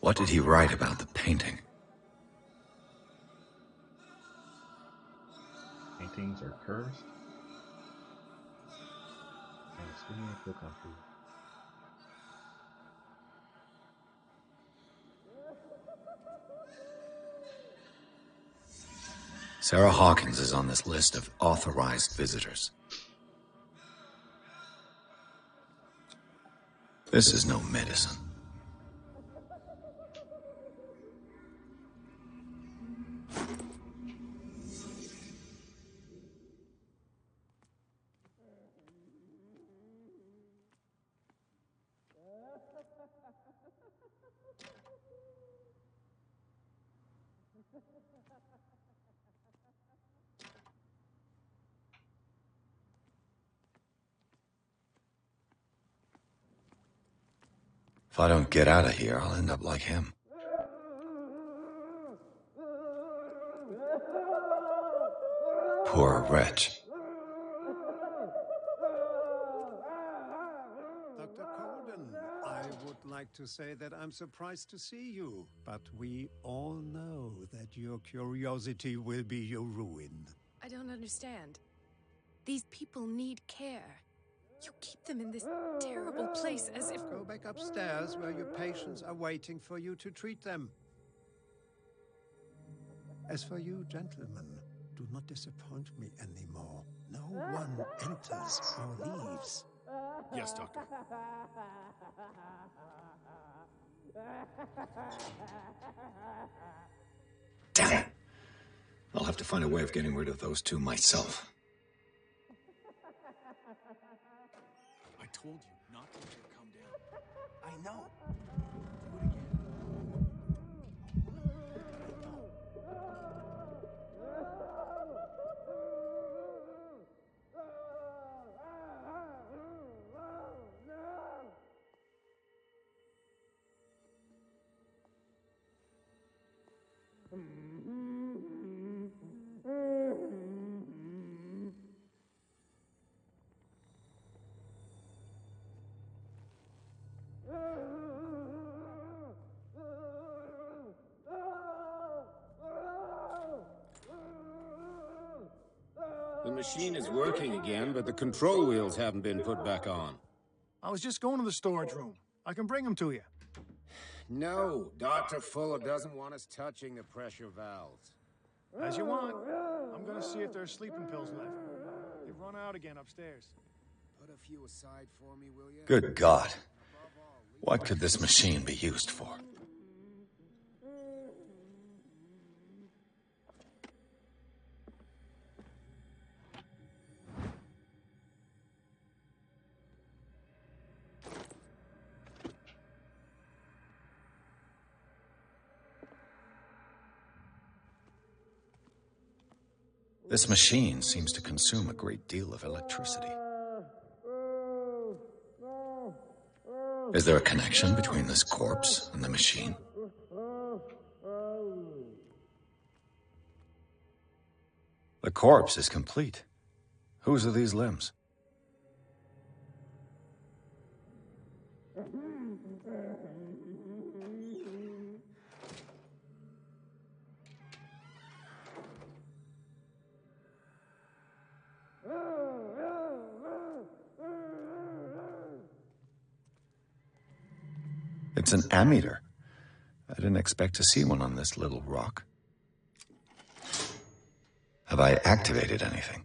What did he write about the painting? Paintings are cursed. And assuming it will come true. Sarah Hawkins is on this list of authorized visitors. This is no medicine. If I don't get out of here, I'll end up like him. Poor wretch. Dr. Colden, I would like to say that I'm surprised to see you, but we all know that your curiosity will be your ruin. I don't understand. These people need care. You keep them in this terrible place as if... Go back upstairs where your patients are waiting for you to treat them. As for you, gentlemen, do not disappoint me anymore. No one enters or leaves. Yes, Doctor. Damn it! I'll have to find a way of getting rid of those two myself. I told you not to let her come down. I know. The machine is working again, but the control wheels haven't been put back on. I was just going to the storage room. I can bring them to you. No, Dr. Fuller doesn't want us touching the pressure valves. As you want. I'm gonna see if there's sleeping pills left. They've run out again upstairs. Put a few aside for me, will you? Good God. What could this machine be used for? This machine seems to consume a great deal of electricity. Is there a connection between this corpse and the machine? The corpse is complete. Whose are these limbs? It's an ammeter. I didn't expect to see one on this little rock. Have I activated anything?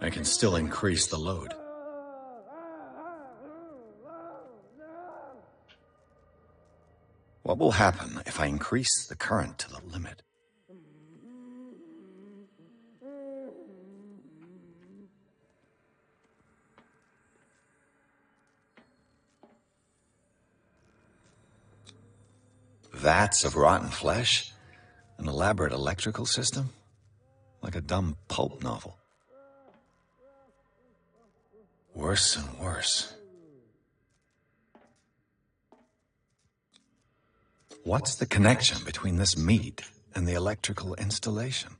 I can still increase the load. What will happen if I increase the current to the limit? Vats of rotten flesh? An elaborate electrical system? Like a dumb pulp novel. Worse and worse. What's the connection between this meat and the electrical installation?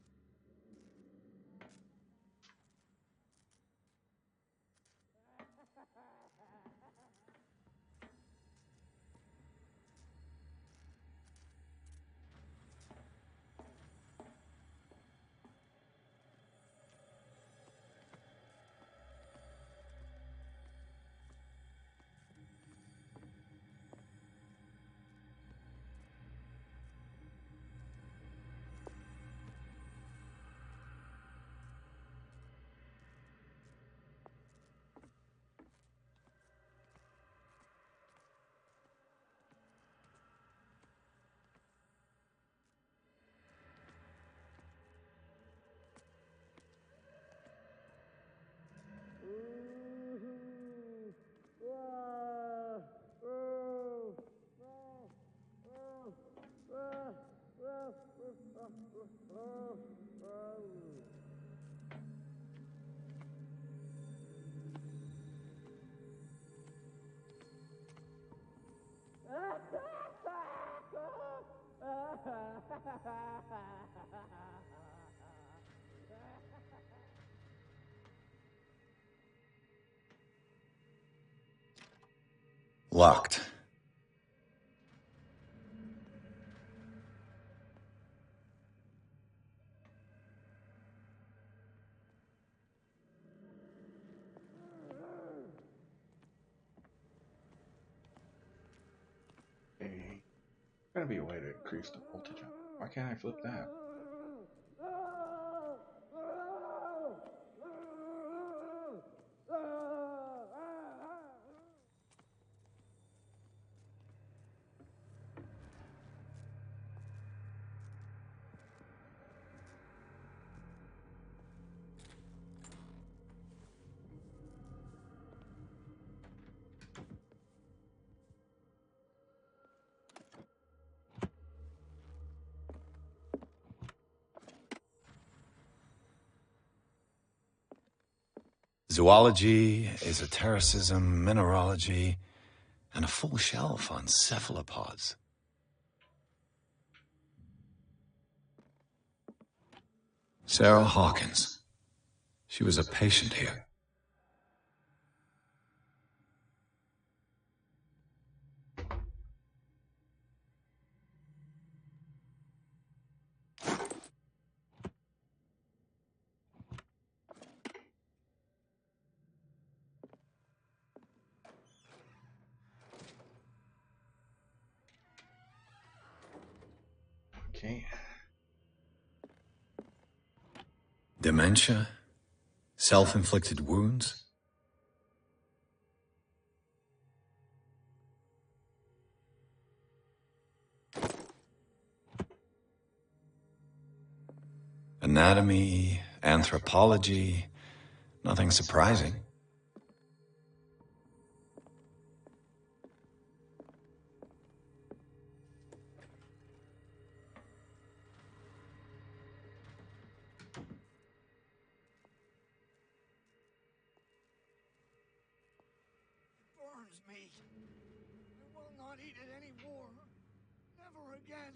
Locked. Hey, gotta be a way to increase the voltage. Why can't I flip that? Zoology, esotericism, mineralogy, and a full shelf on cephalopods. Sarah Hawkins. She was a patient here. Okay. Dementia? Self-inflicted wounds? Anatomy, anthropology, nothing surprising. Burns me. I will not eat it anymore. Never again.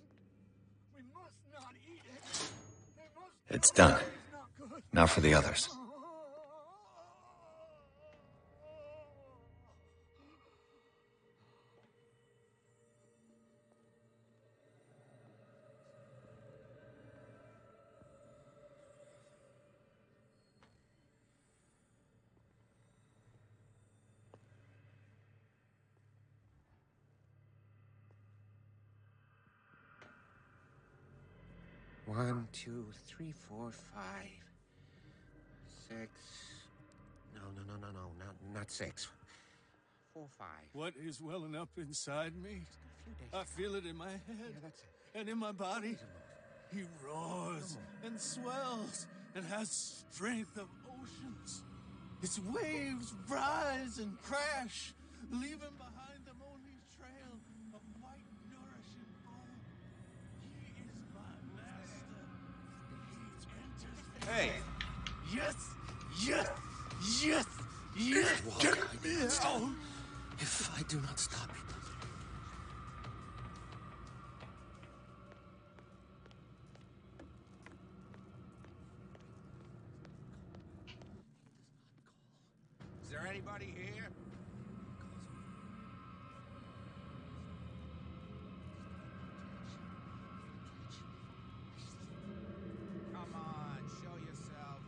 We must not eat it. They must It's done. It's not good. Now for the others. One, two, three, four, 5, 6. No, not 6. 4, 5. What is welling up inside me I feel it in my head and in my body. He roars and swells and has strength of oceans. Its waves rise and crash, leaving behind them only trail of white, nourishing foam. He is my master. He enters. Hey! Yes! Yes! Yes! Yes! Get me out! If I do not stop it. Is there anybody here? Come on, show yourself.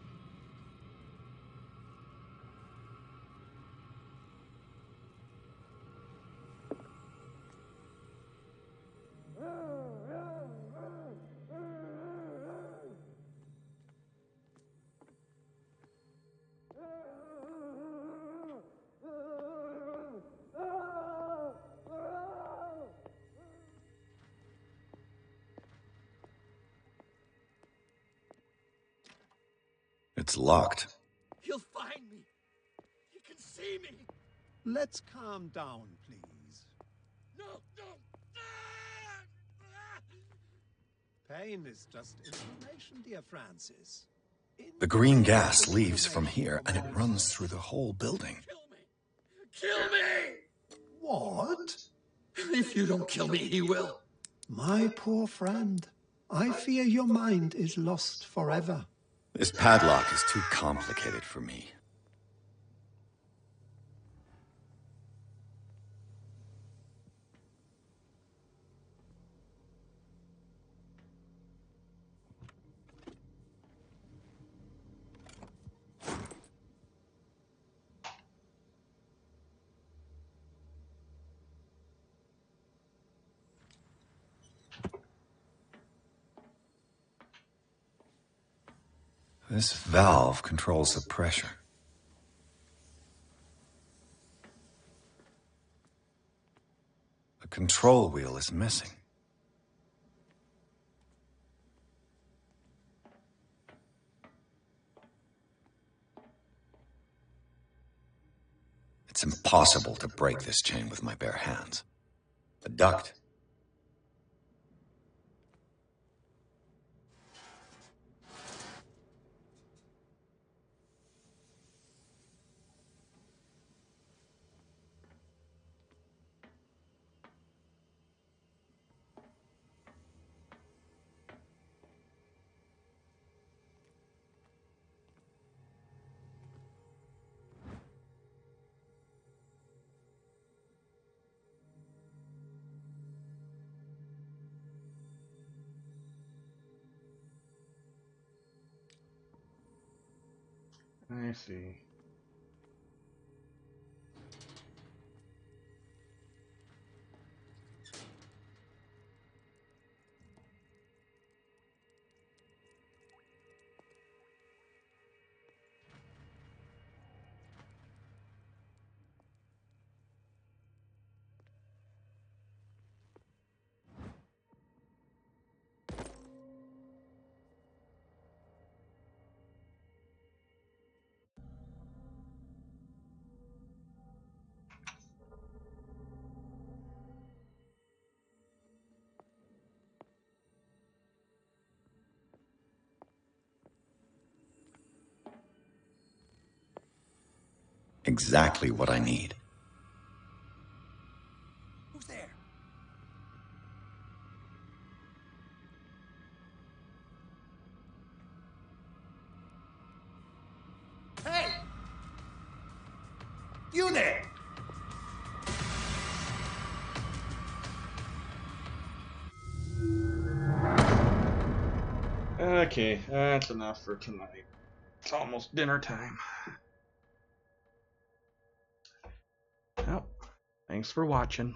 It's locked. He'll find me. He can see me. Let's calm down, please. No, no. Pain is just information, dear Francis. The green gas leaves from here, and it runs through the whole building. Kill me! What? If you don't kill me, he will. My poor friend, I fear your mind is lost forever. This padlock is too complicated for me. This valve controls the pressure. The control wheel is missing. It's impossible to break this chain with my bare hands. A duct. I see. Exactly what I need. Who's there? Hey! You there! Okay, that's enough for tonight. It's almost dinner time. Well, thanks for watching.